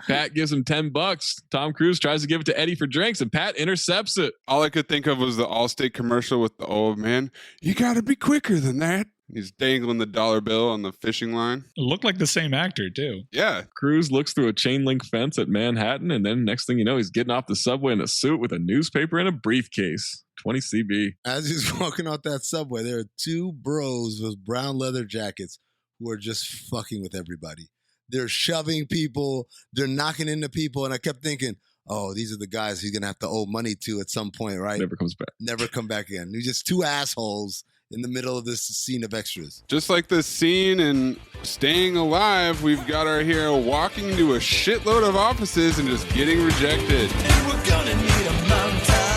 Pat gives him $10. Tom Cruise tries to give it to Eddie for drinks, and Pat intercepts it. All I could think of was the Allstate commercial with the old man. You got to be quicker than that. He's dangling the dollar bill on the fishing line. It looked like the same actor, too. Yeah. Cruise looks through a chain link fence at Manhattan, and then next thing you know, he's getting off the subway in a suit with a newspaper and a briefcase. 20 CB. As he's walking out that subway, there are two bros with brown leather jackets who are just fucking with everybody. They're shoving people. They're knocking into people. And I kept thinking, oh, these are the guys he's going to have to owe money to at some point, right? Never comes back. Never come back again. They're just two assholes in the middle of this scene of extras. Just like the scene in Staying Alive, we've got our hero walking to a shitload of offices and just getting rejected. And we're gonna need a montage.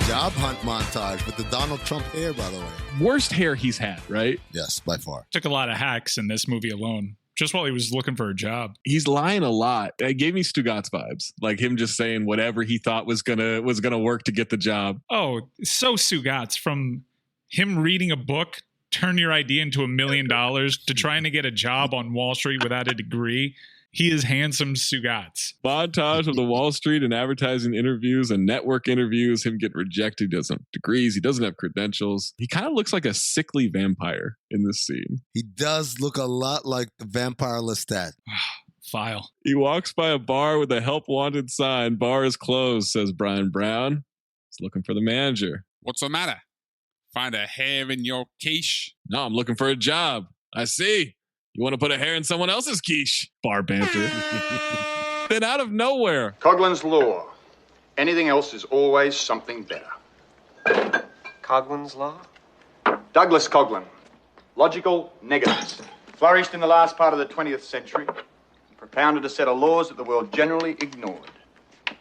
Job hunt montage with the Donald Trump hair, by the way. Worst hair he's had, right? Yes, by far. Took a lot of hacks in this movie alone. Just while he was looking for a job. He's lying a lot. It gave me Stugatz vibes. Like him just saying whatever he thought was gonna work to get the job. Oh, so Stugatz, from him reading a book, turn your idea into $1 million, to trying to get a job on Wall Street without a degree. He is handsome Stugatz. Montage of the Wall Street and advertising interviews and network interviews. Him getting rejected. He doesn't have degrees. He doesn't have credentials. He kind of looks like a sickly vampire in this scene. He does look a lot like the vampire Lestat. File. He walks by a bar with a help wanted sign. Bar is closed, says Brian Brown. He's looking for the manager. What's the matter? Find a hair in your quiche? No, I'm looking for a job. I see. You want to put a hair in someone else's quiche? Bar banter. Then out of nowhere. Coughlin's law. Anything else is always something better. Coughlin's law? Douglas Coughlin. Logical negatives. Flourished in the last part of the 20th century. Propounded a set of laws that the world generally ignored.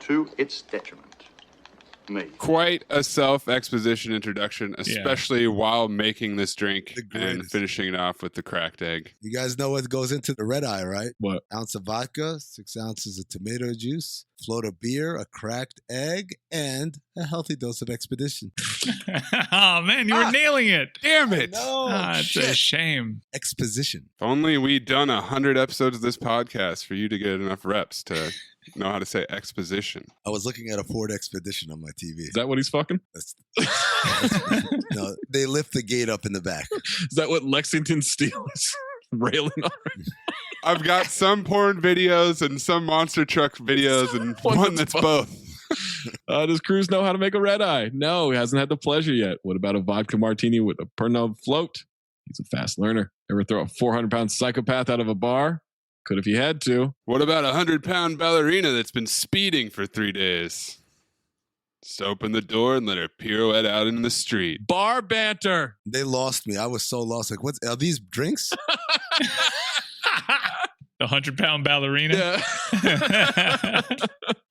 To its detriment. me. Quite a self-exposition introduction, especially while making this drink and finishing it off with the cracked egg. You guys know what goes into the red eye, right? What? Ounce of vodka, 6 ounces of tomato juice, float of beer, a cracked egg, and a healthy dose of expedition. Oh, man, you were nailing it. Damn it. It's a shame. Exposition. If only we'd done 100 episodes of this podcast for you to get enough reps to know how to say exposition. I was looking at a Ford Expedition on my TV. Is that what he's fucking? No, they lift the gate up in the back. Is that what Lexington Steel is railing on? I've got some porn videos and some monster truck videos and one that's both. Does Cruz know how to make a red eye? No, he hasn't had the pleasure yet. What about a vodka martini with a Pernod float? He's a fast learner. Ever throw a 400-pound psychopath out of a bar? Could if he had to. What about a 100-pound ballerina that's been speeding for 3 days? Just open the door and let her pirouette out in the street. Bar banter. They lost me. I was so lost. Like, are these drinks? The 100-pound ballerina. Yeah.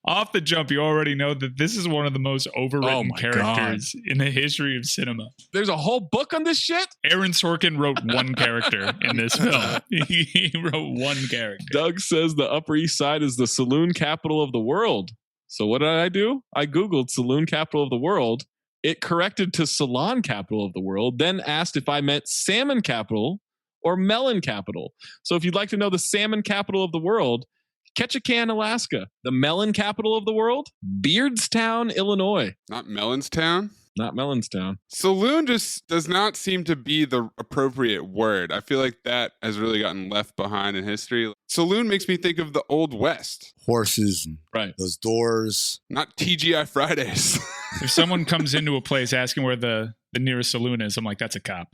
Off the jump, you already know that this is one of the most overwritten characters in the history of cinema. There's a whole book on this shit? Aaron Sorkin wrote one character in this film. He wrote one character. Doug says the Upper East Side is the saloon capital of the world. So what did I do? I Googled saloon capital of the world. It corrected to salon capital of the world, then asked if I meant salmon capital or melon capital. So if you'd like to know the salmon capital of the world, Ketchikan, Alaska. The melon capital of the world, Beardstown, Illinois. Not Melonstown? Not Melonstown. Saloon just does not seem to be the appropriate word. I feel like that has really gotten left behind in history. Saloon makes me think of the Old West. Horses, and those doors. Not TGI Fridays. If someone comes into a place asking where the nearest saloon is, I'm like, that's a cop.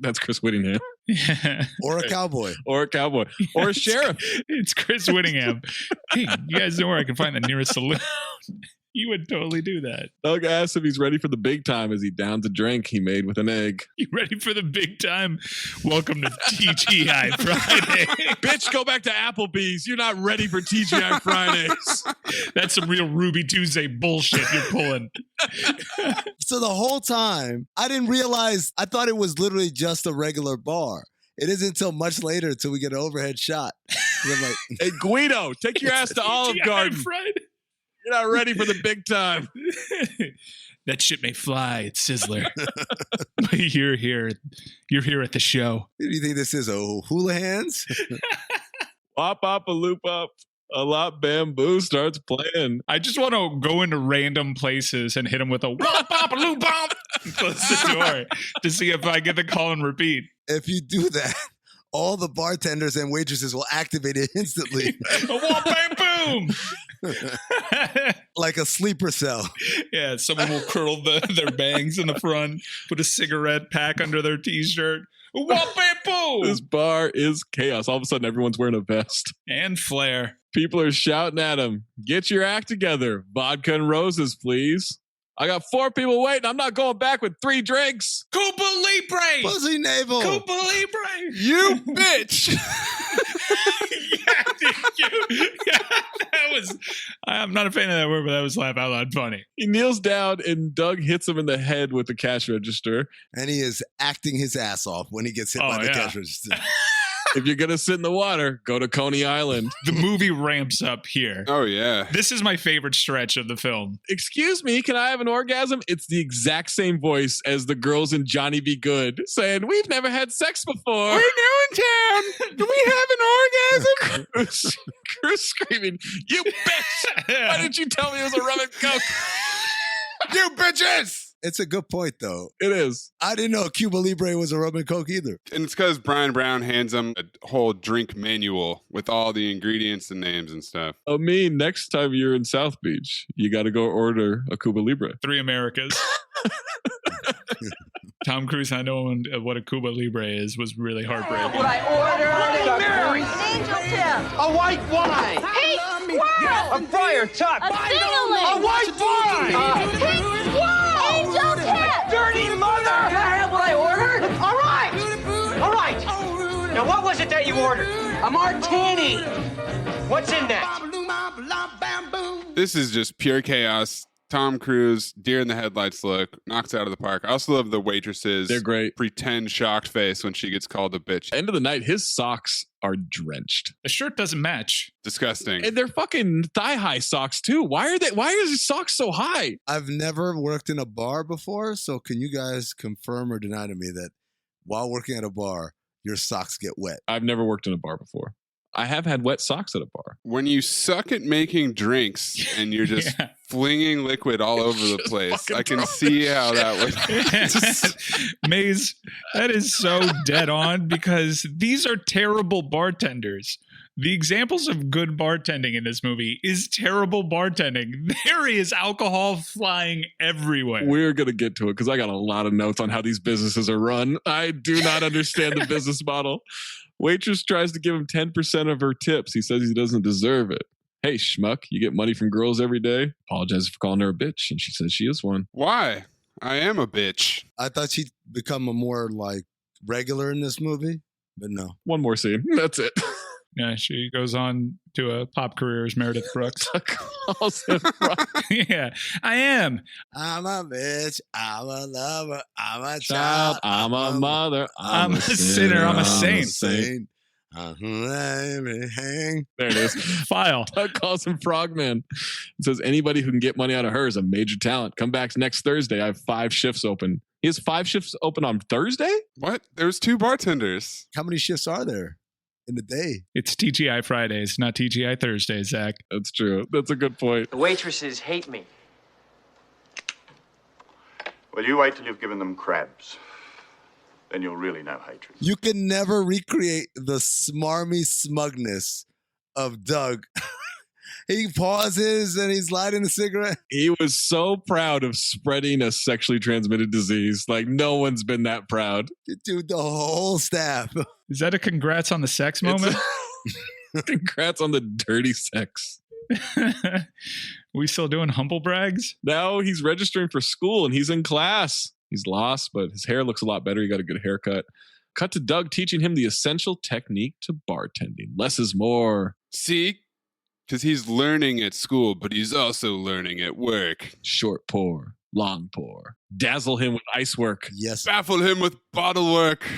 That's Chris Whittingham. Yeah. Or a cowboy. Or a cowboy. Or a sheriff. It's Chris Whittingham. Hey, you guys know where I can find the nearest saloon? You would totally do that. Doug asks if he's ready for the big time as he downs a drink he made with an egg. You ready for the big time? Welcome to TGI Friday. Bitch, go back to Applebee's. You're not ready for TGI Fridays. That's some real Ruby Tuesday bullshit you're pulling. So the whole time, I didn't realize, I thought it was literally just a regular bar. It isn't until much later until we get an overhead shot. I'm like, hey, Guido, take your ass to Olive Garden. Friday. You're not ready for the big time. That shit may fly, it's Sizzler. But you're here at the show. Who do you think this is? Oh, hula hands? Wop up a loop up. A lot bamboo starts playing. I just want to go into random places and hit them with a wop bop a loop bop and close the door to see if I get the call and repeat. If you do that, all the bartenders and waitresses will activate it instantly. A wop bam boom. Like a sleeper cell. Yeah, someone will curl their bangs in the front, put a cigarette pack under their t-shirt. Wop bam boom. This bar is chaos. All of a sudden, everyone's wearing a vest. And flare. People are shouting at him, get your act together. Vodka and roses, please. I got 4 people waiting. I'm not going back with 3 drinks. Cuba Libre. Pussy navel. Cuba Libre. You bitch. That was, I'm not a fan of that word, but that was laugh out loud funny. He kneels down and Doug hits him in the head with the cash register. And he is acting his ass off when he gets hit by the cash register. If you're going to sit in the water, go to Coney Island. The movie ramps up here. Oh, yeah. This is my favorite stretch of the film. Excuse me, can I have an orgasm? It's the exact same voice as the girls in Johnny Be Good saying, we've never had sex before. We're new in town. Do we have an orgasm? Cruz screaming, you bitch. Why didn't you tell me it was a rum and coke? You bitches. It's a good point, though. It is. I didn't know Cuba Libre was a rum and coke either. And it's because Brian Brown hands him a whole drink manual with all the ingredients and names and stuff. Amin, next time you're in South Beach, you got to go order a Cuba Libre. 3 Americas. Tom Cruise not knowing what a Cuba Libre is was really heartbreaking. What I ordered? Angel tip. A white wine. Pink squirrel. A friar tuck. A ding-a-ling. A white wine. Pink squirrel. Angel tip. Dirty mother. Can I have what I ordered? All right. All right. Now, what was it that you ordered? A martini. What's in that? This is just pure chaos. Tom Cruise, deer in the headlights look, knocks out of the park. I also love the waitress's They're great. pretend shocked face when she gets called a bitch. End of the night, his socks are drenched. The shirt doesn't match. Disgusting. And they're fucking thigh-high socks too. Why are his socks so high? I've never worked in a bar before, so can you guys confirm or deny to me that while working at a bar, your socks get wet? I've never worked in a bar before. I have had wet socks at a bar. When you suck at making drinks and you're just flinging liquid all over the place, I can see how that would. Maze, that is so dead on because these are terrible bartenders. The examples of good bartending in this movie is terrible bartending. There is alcohol flying everywhere. We're going to get to it because I got a lot of notes on how these businesses are run. I do not understand the business model. Waitress tries to give him 10% of her tips. He says he doesn't deserve it. Hey, schmuck, you get money from girls every day? Apologize for calling her a bitch. And she says she is one. Why? I am a bitch. I thought she'd become a more like regular in this movie, but no. One more scene. That's it. Yeah, she goes on to a pop career as Meredith Brooks. Yeah, I am. I'm a bitch. I'm a lover. I'm a child. I'm a mother. I'm a sinner. I'm a saint. There it is. File. Doug calls him Frogman. It says anybody who can get money out of her is a major talent. Come back next Thursday. I have 5 shifts open. He has 5 shifts open on Thursday? What? There's 2 bartenders. How many shifts are there in the day? It's TGI Fridays, not TGI Thursdays, Zach. That's true. That's a good point. The waitresses hate me. Well, you wait till you've given them crabs. Then you'll really know hatred. You can never recreate the smarmy smugness of Doug. He pauses and he's lighting a cigarette. He was so proud of spreading a sexually transmitted disease. Like no one's been that proud. Dude, the whole staff. Is that a congrats on the sex moment? Congrats on the dirty sex. We still doing humble brags? No, he's registering for school and he's in class. He's lost, but his hair looks a lot better. He got a good haircut. Cut to Doug teaching him the essential technique to bartending. Less is more. See? Because he's learning at school, but he's also learning at work. Short pour, long pour. Dazzle him with ice work. Yes. Baffle him with bottle work.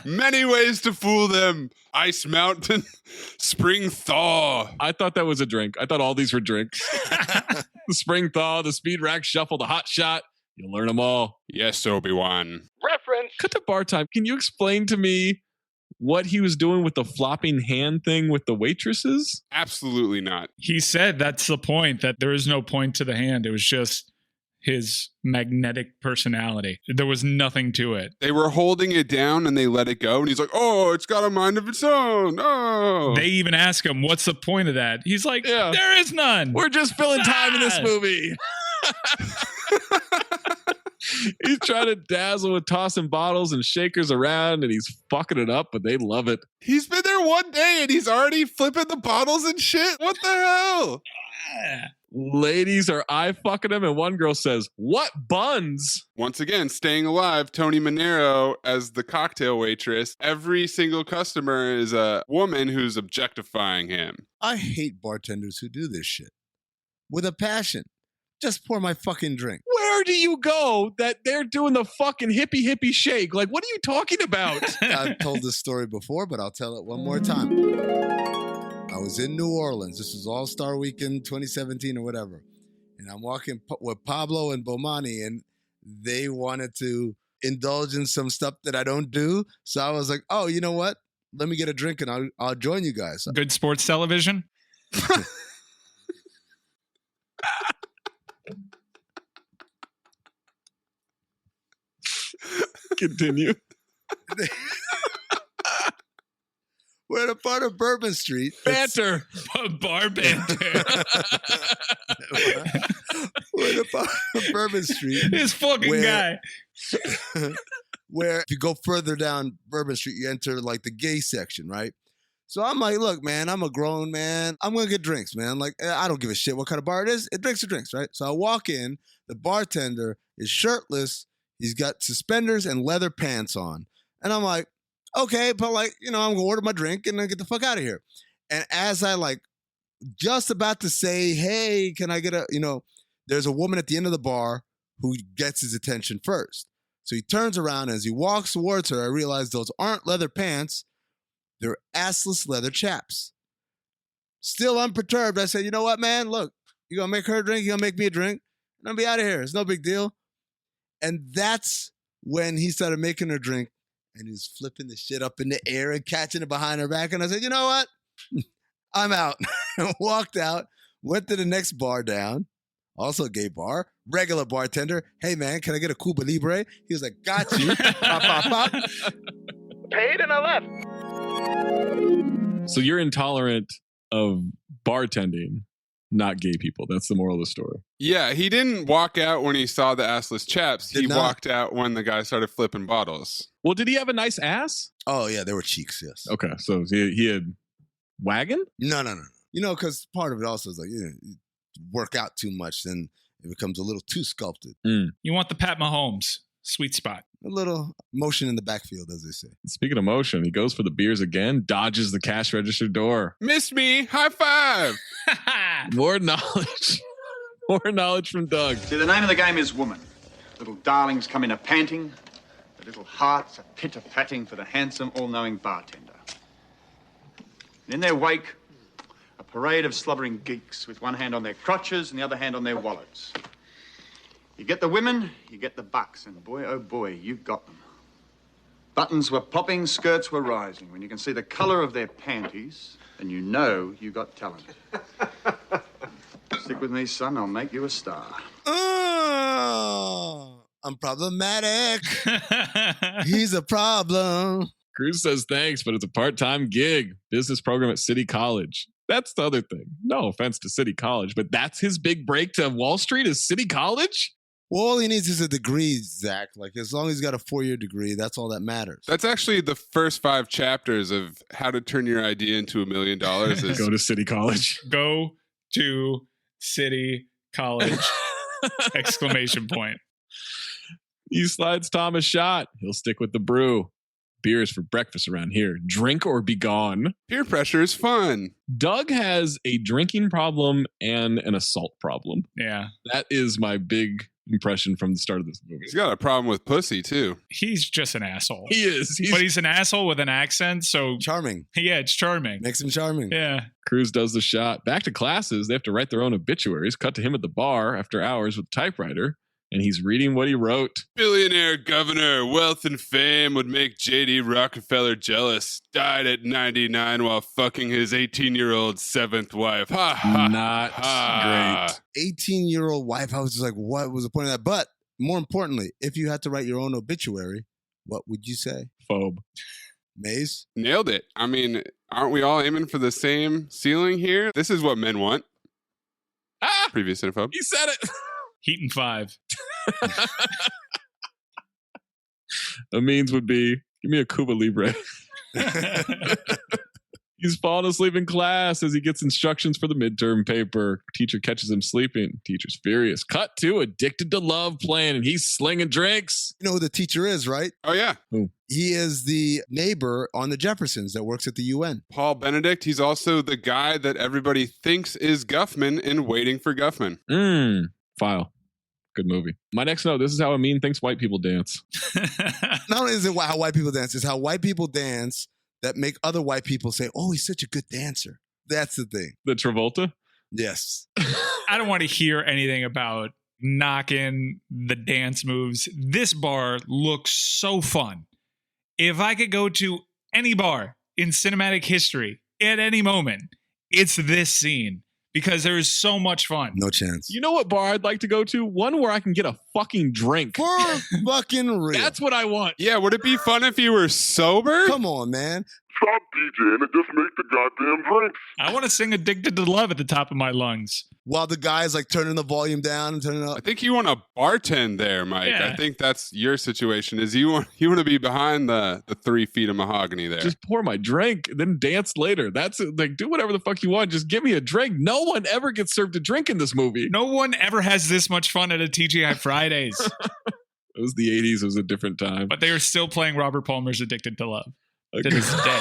Many ways to fool them. Ice mountain, spring thaw. I thought that was a drink. I thought all these were drinks. The spring thaw, the speed rack shuffle, the hot shot. You'll learn them all. Yes, Obi-Wan. Reference. Cut to bar time. Can you explain to me what he was doing with the flopping hand thing with the waitresses? Absolutely not. He said that's the point, that there is no point to the hand. It was just his magnetic personality. There was nothing to it. They were holding it down and they let it go. And he's like, oh, it's got a mind of its own. Oh. They even ask him, what's the point of that? He's like, there is none. We're just filling time in this movie. He's trying to dazzle with tossing bottles and shakers around and he's fucking it up, but they love it. He's been there one day and he's already flipping the bottles and shit. What the hell? Ladies are eye fucking him and one girl says, what buns? Once again, staying alive, Tony Manero as the cocktail waitress. Every single customer is a woman who's objectifying him. I hate bartenders who do this shit with a passion. Just pour my fucking drink. Where do you go that they're doing the fucking hippie shake? Like, what are you talking about? I've told this story before, but I'll tell it one more time. I was in New Orleans. This was All-Star Weekend 2017 or whatever. And I'm walking with Pablo and Bomani, and they wanted to indulge in some stuff that I don't do. So I was like, oh, you know what? Let me get a drink and I'll join you guys. Good sports television? Continue. We're at a part of Bourbon Street. Banter. Bar banter. We're at a part of Bourbon Street. This fucking guy. Where if you go further down Bourbon Street, you enter like the gay section, right? So I'm like, look, man, I'm a grown man. I'm going to get drinks, man. Like, I don't give a shit what kind of bar it is. It drinks are drinks, right? So I walk in. The bartender is shirtless. He's got suspenders and leather pants on. And I'm like, okay, but like, you know, I'm going to order my drink and then get the fuck out of here. And as I like just about to say, hey, can I get there's a woman at the end of the bar who gets his attention first. So he turns around. As he walks towards her, I realize those aren't leather pants. They're assless leather chaps. Still unperturbed, I said, you know what, man? Look, you're going to make her a drink. You're going to make me a drink. And I'll be out of here. It's no big deal. And that's when he started making her drink. And he was flipping the shit up in the air and catching it behind her back. And I said, you know what? I'm out. Walked out, went to the next bar down. Also a gay bar, regular bartender. Hey, man, can I get a Cuba Libre? He was like, got you. Pop, pop, pop. Paid and I left. So you're intolerant of bartending, not gay people. That's the moral of the story. Yeah, he didn't walk out when he saw the assless chaps. He walked out when the guy started flipping bottles. Well, did he have a nice ass? Oh, yeah, there were cheeks, yes. Okay, so he had wagon? No. Because part of it also is like, you work out too much, then it becomes a little too sculpted. You want the Pat Mahomes sweet spot. A little motion in the backfield, as they say. Speaking of motion, he goes for the beers again, dodges the cash register door. Missed me. High five. More knowledge. More knowledge from Doug. See, the name of the game is woman. Little darlings come in a panting. The little hearts are pitter-patting for the handsome, all-knowing bartender. And in their wake, a parade of slobbering geeks with one hand on their crotches and the other hand on their wallets. You get the women, you get the bucks, and boy, oh boy, you've got them. Buttons were popping, skirts were rising. When you can see the color of their panties, then you know you got talent. Stick with me, son, I'll make you a star. I'm problematic. He's a problem. Cruz says thanks, but it's a part-time gig. Business program at City College. That's the other thing. No offense to City College, but that's his big break to Wall Street is City College? Well, all he needs is a degree, Zach. Like, as long as he's got a 4-year degree, that's all that matters. That's actually the first 5 chapters of how to turn your idea into $1 million. Is Go to City College. Go to City College! ! He slides Tom a shot. He'll stick with the brew. Beers for breakfast around here. Drink or be gone. Peer pressure is fun. Doug has a drinking problem and an assault problem. Yeah. That is my big impression from the start of this movie. He's got a problem with pussy, too. He's just an asshole. He is. But he's an asshole with an accent, so... Charming. Yeah, it's charming. Makes him charming. Yeah. Cruz does the shot. Back to classes. They have to write their own obituaries. Cut to him at the bar after hours with a typewriter. And he's reading what he wrote. Billionaire governor, wealth and fame would make J.D. Rockefeller jealous. Died at 99 while fucking his 18-year-old 7th wife. Ha ha. Not great. 18-year-old wife. I was just like, what was the point of that? But more importantly, if you had to write your own obituary, what would you say? Phobe. Maze? Nailed it. I mean, aren't we all aiming for the same ceiling here? This is what men want. Previous Cinephobe. He said it. Heaton 5. The means would be, give me a Cuba Libre. He's falling asleep in class as he gets instructions for the midterm paper. Teacher catches him sleeping. Teacher's furious. Cut to Addicted to Love playing, and he's slinging drinks. You know who the teacher is, right? Oh, yeah. Who? He is the neighbor on the Jeffersons that works at the UN. Paul Benedict. He's also the guy that everybody thinks is Guffman in Waiting for Guffman. File. Good movie. My next note, this is how Amin thinks white people dance. Not only is it how white people dance, it's how white people dance that make other white people say, oh, he's such a good dancer. That's the thing. The Travolta? Yes. I don't want to hear anything about knocking the dance moves. This bar looks so fun. If I could go to any bar in cinematic history at any moment, it's this scene. Because there is so much fun. No chance. You know what bar I'd like to go to? One where I can get a fucking drink. For fucking real. That's what I want. Yeah, would it be fun if you were sober? Come on, man. Stop DJing and just make the goddamn drinks. I want to sing Addicted to Love at the top of my lungs. While the guy's like turning the volume down and turning it up. I think you want to bartend there, Mike. Yeah. I think that's your situation. Is you want to be behind the 3 feet of mahogany there. Just pour my drink, then dance later. That's like, do whatever the fuck you want. Just give me a drink. No one ever gets served a drink in this movie. No one ever has this much fun at a TGI Fridays. It was the 80s. It was a different time. But they are still playing Robert Palmer's Addicted to Love to this day.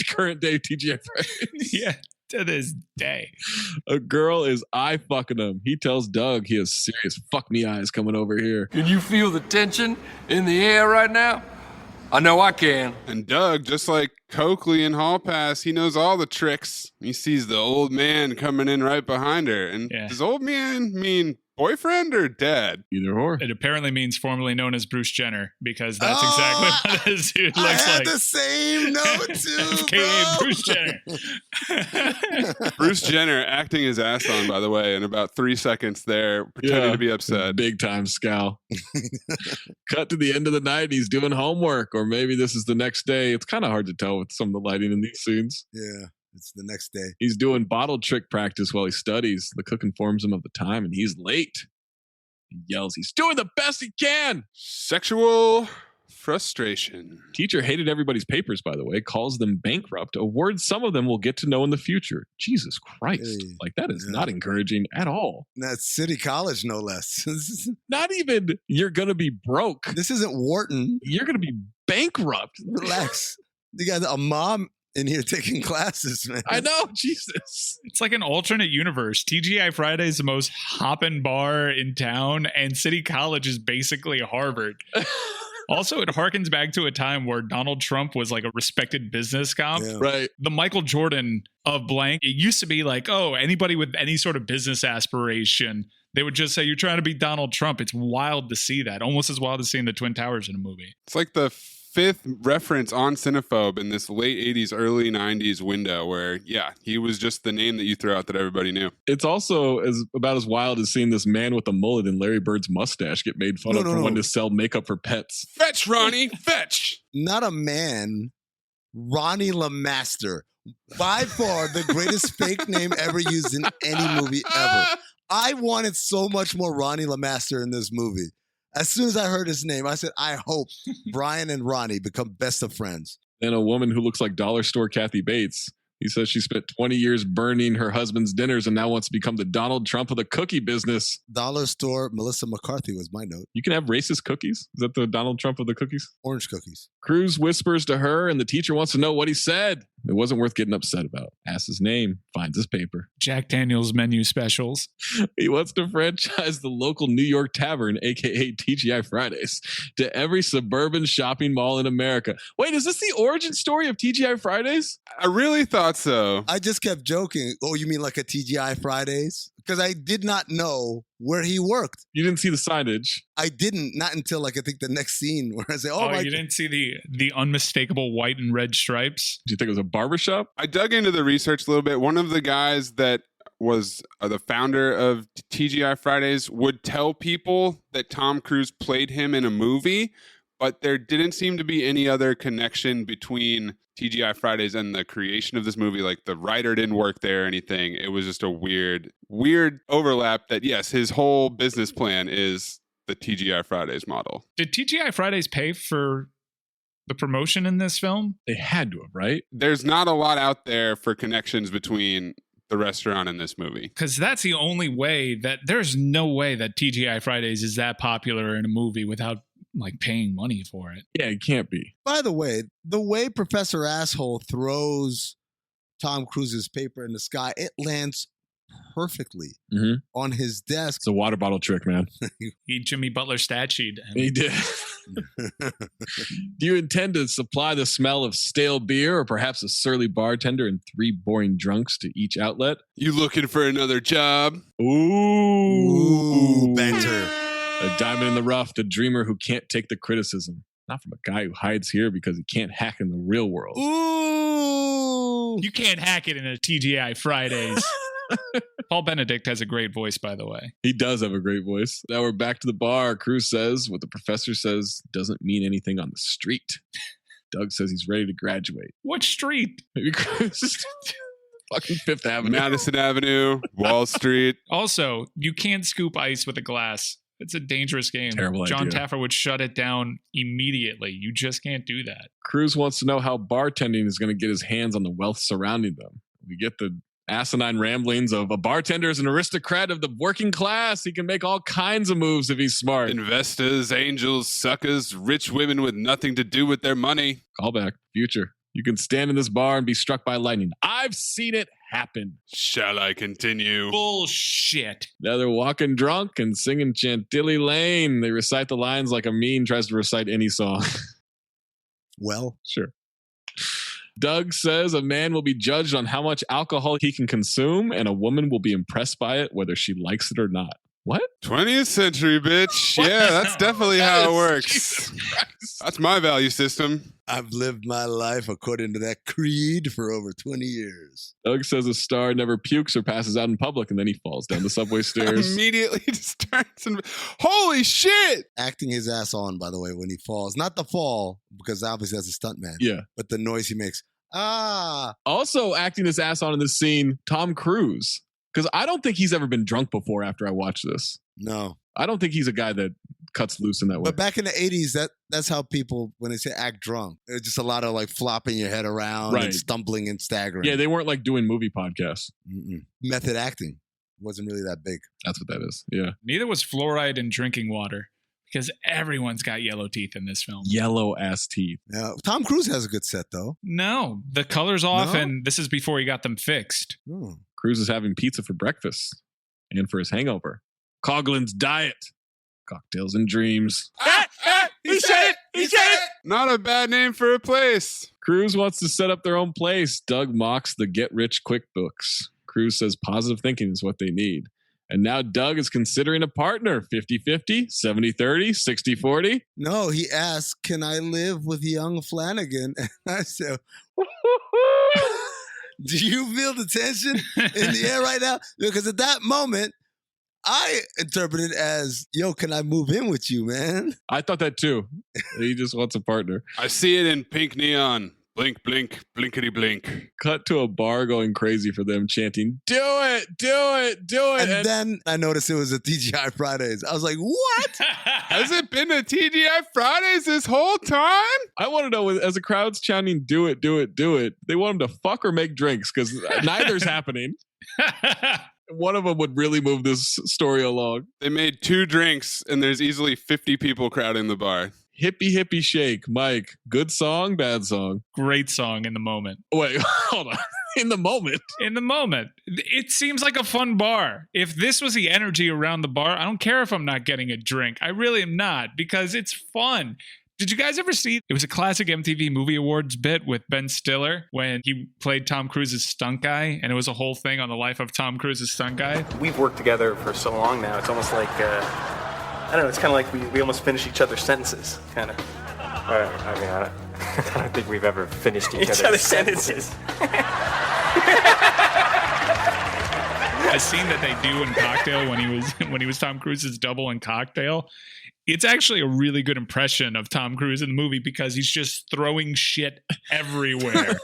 Current day TGI Fridays. Yeah. To this day. A girl is eye fucking him. He tells Doug he has serious fuck me eyes coming over here. Can you feel the tension in the air right now? I know I can. And Doug, just like Coakley in Hall Pass, he knows all the tricks. He sees the old man coming in right behind her. And does old man mean boyfriend or dad? Either or. It apparently means formerly known as Bruce Jenner, because that's exactly what this dude looks I had like. the same note too, FKA bro. Bruce Jenner. Bruce Jenner acting his ass on, by the way, in about 3 seconds there, pretending to be upset. Big time scowl. Cut to the end of the night. He's doing homework, or maybe this is the next day. It's kind of hard to tell with some of the lighting in these scenes. Yeah, it's the next day. He's doing bottle trick practice while he studies. The cook informs him of the time, and he's late. He yells, he's doing the best he can. Sexual frustration. Teacher hated everybody's papers, by the way, calls them bankrupt, a word some of them will get to know in the future. Jesus Christ. Like, that is not encouraging at all. That's City College, no less. Not even you're going to be broke. This isn't Wharton. You're going to be bankrupt. Relax. You got a mom in here taking classes, man. I know, Jesus. It's like an alternate universe. TGI Fridays is the most hoppin' bar in town, and City College is basically Harvard. Also, it harkens back to a time where Donald Trump was like a respected business comp. Yeah. Right. The Michael Jordan of blank. It used to be like, oh, anybody with any sort of business aspiration, they would just say, you're trying to be Donald Trump. It's wild to see that. Almost as wild as seeing the Twin Towers in a movie. It's like the fifth reference on Cinephobe in this late 80s, early 90s window where, he was just the name that you threw out that everybody knew. It's also about as wild as seeing this man with a mullet and Larry Bird's mustache get made fun of for wanting to sell makeup for pets. Fetch, Ronnie, fetch! Not a man, Ronnie LeMaster. By far the greatest fake name ever used in any movie ever. I wanted so much more Ronnie LeMaster in this movie. As soon as I heard his name, I said, I hope Brian and Ronnie become best of friends. Then a woman who looks like dollar store Kathy Bates. He says she spent 20 years burning her husband's dinners and now wants to become the Donald Trump of the cookie business. Dollar store Melissa McCarthy was my note. You can have racist cookies? Is that the Donald Trump of the cookies? Orange cookies. Cruz whispers to her and the teacher wants to know what he said. It wasn't worth getting upset about. Asks his name, finds his paper. Jack Daniels menu specials. He wants to franchise the local New York tavern, aka TGI Fridays, to every suburban shopping mall in America. Wait, is this the origin story of TGI Fridays? I really thought so. I just kept joking. Oh, you mean like a TGI Fridays? Because I did not know where he worked. You didn't see the signage. I didn't, not until like I think the next scene where I say, Oh, you didn't see the unmistakable white and red stripes? Do you think it was a barbershop? I dug into the research a little bit. One of the guys that was the founder of TGI Fridays would tell people that Tom Cruise played him in a movie, but there didn't seem to be any other connection between TGI Fridays and the creation of this movie. Like the writer didn't work there or anything. It was just a weird overlap that, yes, his whole business plan is the TGI Fridays model. Did TGI Fridays pay for the promotion in this film? They had to have, right? There's not a lot out there for connections between the restaurant in this movie. Because that's the only way there's no way that TGI Fridays is that popular in a movie without like paying money for it. Yeah, it can't be. By the way Professor Asshole throws Tom Cruise's paper in the sky, it lands perfectly on his desk. It's a water bottle trick, man. He Jimmy Butler statue. He did. Do you intend to supply the smell of stale beer or perhaps a surly bartender and 3 boring drunks to each outlet? You looking for another job? Ooh, banter. A diamond in the rough, the dreamer who can't take the criticism. Not from a guy who hides here because he can't hack in the real world. Ooh. You can't hack it in a TGI Fridays. Paul Benedict has a great voice, by the way. He does have a great voice. Now we're back to the bar. Cruz says what the professor says doesn't mean anything on the street. Doug says he's ready to graduate. What street? Maybe Cruz. Fucking Fifth Avenue. Madison Avenue, Wall Street. Also, you can't scoop ice with a glass. It's a dangerous game. Terrible John idea. Taffer would shut it down immediately. You just can't do that. Cruz wants to know how bartending is going to get his hands on the wealth surrounding them. We get the asinine ramblings of a bartender is an aristocrat of the working class. He can make all kinds of moves if he's smart. Investors, angels, suckers, rich women with nothing to do with their money. Callback. Future. You can stand in this bar and be struck by lightning. I've seen it happen. Shall I continue? Bullshit. Now they're walking drunk and singing Chantilly Lane. They recite the lines like Amin tries to recite any song. Well, sure. Doug says a man will be judged on how much alcohol he can consume, and a woman will be impressed by it, whether she likes it or not. What? 20th century, bitch. Yeah, that's definitely how it works. That's my value system. I've lived my life according to that creed for over 20 years. Doug says a star never pukes or passes out in public, and then he falls down the subway stairs. Immediately just turns and... Holy shit! Acting his ass on, by the way, when he falls. Not the fall, because obviously that's a stuntman. Yeah. But the noise he makes. Ah! Also acting his ass on in this scene, Tom Cruise. Because I don't think he's ever been drunk before after I watched this. No. I don't think he's a guy that cuts loose in that way. But back in the 80s, that's how people, when they say act drunk, it's just a lot of like flopping your head around and stumbling and staggering. Yeah, they weren't like doing movie podcasts. Mm-mm. Method acting wasn't really that big. That's what that is. Yeah. Neither was fluoride in drinking water, because everyone's got yellow teeth in this film. Yellow ass teeth. Yeah. Tom Cruise has a good set, though. No, the color's off, and this is before he got them fixed. Oh. Cruise is having pizza for breakfast and for his hangover. Coughlin's diet. Cocktails and dreams. He said it! He said it! Not a bad name for a place. Cruise wants to set up their own place. Doug mocks the get-rich-quick books. Cruise says positive thinking is what they need. And now Doug is considering a partner. 50-50, 70-30, 60-40. No, he asked, can I live with young Flanagan? And I said, do you feel the tension in the air right now? Because at that moment, I interpret it as, yo, can I move in with you, man? I thought that too. He just wants a partner. I see it in pink neon. Blink, blink, blinkety blink. Cut to a bar going crazy for them, chanting, do it, do it, do it. And then I noticed it was a TGI Fridays. I was like, what? Has it been a TGI Fridays this whole time? I want to know, as the crowd's chanting, do it, do it, do it, they want them to fuck or make drinks, because neither's happening. One of them would really move this story along. They made 2 drinks, and there's easily 50 people crowding the bar. Hippie Hippie Shake. Mike, good song, bad song? Great song in the moment. Wait, hold on. In the moment? In the moment. It seems like a fun bar. If this was the energy around the bar, I don't care if I'm not getting a drink. I really am not, because it's fun. Did you guys ever see, it was a classic MTV Movie Awards bit with Ben Stiller when he played Tom Cruise's stunt guy, and it was a whole thing on the life of Tom Cruise's stunt guy? We've worked together for so long now, it's almost like, I don't know, it's kind of like we almost finish each other's sentences, kind of. I mean, I don't think we've ever finished each other's sentences. A scene that they do in Cocktail when he was Tom Cruise's double in Cocktail, it's actually a really good impression of Tom Cruise in the movie, because he's just throwing shit everywhere.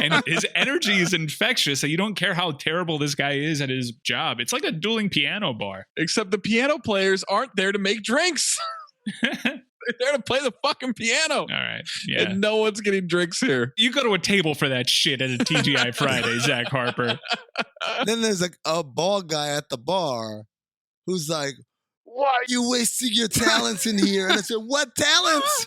And his energy is infectious, so you don't care how terrible this guy is at his job. It's like a dueling piano bar. Except the piano players aren't there to make drinks. They're there to play the fucking piano. All right. Yeah. And no one's getting drinks here. You go to a table for that shit at a TGI Friday, Zach Harper. Then there's like a bald guy at the bar who's like, why are you wasting your talents in here? And I said, what talents?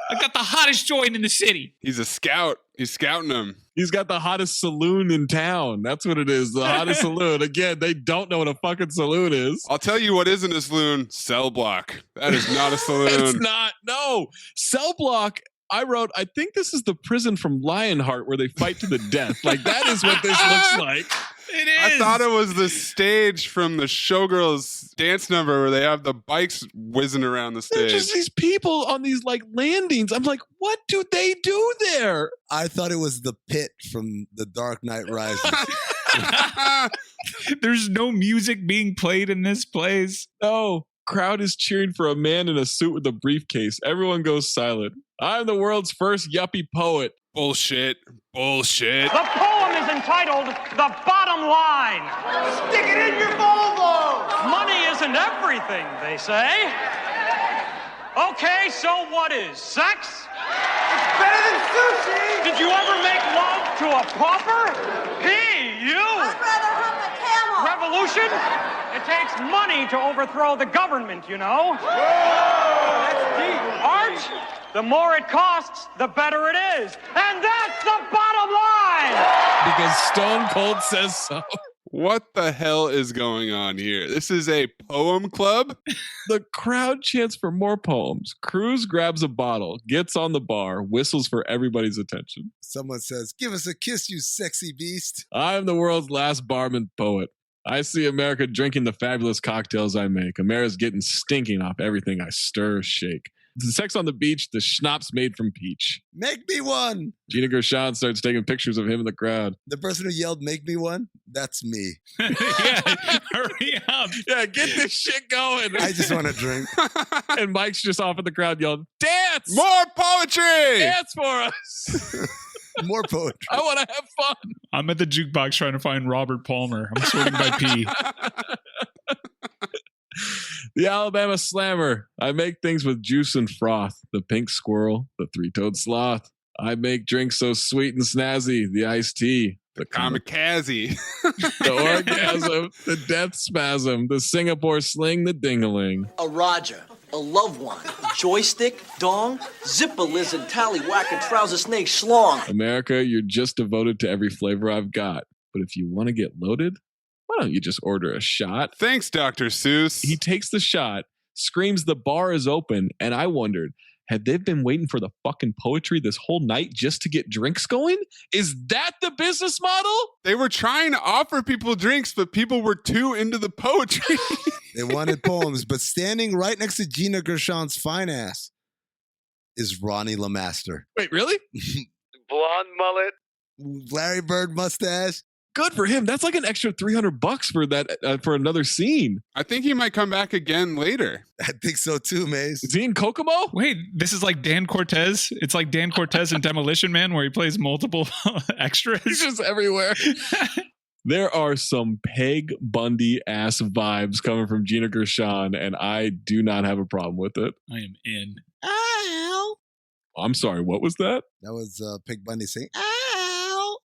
I got the hottest joint in the city. He's a scout. He's scouting them. He's got the hottest saloon in town. That's what it is. The hottest saloon. Again, they don't know what a fucking saloon is. I'll tell you what isn't a saloon. Cell block. That is not a saloon. It's not. No. Cell block. I wrote, I think this is the prison from Lionheart where they fight to the death. Like, that is what this looks like. It is. I thought it was the stage from the Showgirls dance number where they have the bikes whizzing around the stage. There's just these people on these like landings. I'm like, what do they do there? I thought it was the pit from The Dark Knight Rises. There's no music being played in this place. No. Crowd is cheering for a man in a suit with a briefcase. Everyone goes silent. I'm the world's first yuppie poet. Bullshit. Bullshit. The poem is entitled The Bottom Line. Stick it in your Volvo! Money isn't everything, they say. Okay, so what is? Sex? It's better than sushi! Did you ever make love to a pauper? Hey, you! I'd rather hump a camel! revolution. It takes money to overthrow the government, you know. That's deep. Art, the more it costs, the better it is. And that's the bottom line. Because Stone Cold says so. What the hell is going on here? This is a poem club? The crowd chants for more poems. Cruz grabs a bottle, gets on the bar, whistles for everybody's attention. Someone says, "Give us a kiss, you sexy beast." I'm the world's last barman poet. I see America drinking the fabulous cocktails I make. America's getting stinking off everything I stir, shake. The sex on the beach, the schnapps made from peach. Make me one. Gina Gershon starts taking pictures of him in the crowd. The person who yelled, "Make me one," that's me. Yeah, hurry up. Yeah, get this shit going. I just want to drink. And Mike's just off in the crowd yelling, "Dance! More poetry! Dance for us!" More poetry. I want to have fun. I'm at the jukebox trying to find Robert Palmer. I'm sorting by P. The Alabama Slammer. I make things with juice and froth. The pink squirrel, the three-toed sloth. I make drinks so sweet and snazzy. The iced tea. The kamikaze. The orgasm. The death spasm. The Singapore sling. The ding-a-ling. A Roger, a love wand, a joystick, dong, zipper lizard, tallywhack, a trouser snake, schlong. America, you're just devoted to every flavor I've got. But if you want to get loaded, why don't you just order a shot? Thanks, Dr. Seuss. He takes the shot, screams the bar is open, and I wondered, had they been waiting for the fucking poetry this whole night just to get drinks going? Is that the business model? They were trying to offer people drinks, but people were too into the poetry. They wanted poems, but standing right next to Gina Gershon's fine ass is Ronnie LeMaster. Wait, really? Blonde mullet. Larry Bird mustache. Good for him. That's like an extra $300 for that for another scene. I think he might come back again later. I think so too, Maze. Is he in Kokomo? Wait, this is like Dan Cortez. It's like Dan Cortez in Demolition Man, where he plays multiple extras. He's just everywhere. There are some Peg Bundy ass vibes coming from Gina Gershon, and I do not have a problem with it. I am in. Ow. I'm sorry, what was that? That was Peg Bundy saying, "Ow."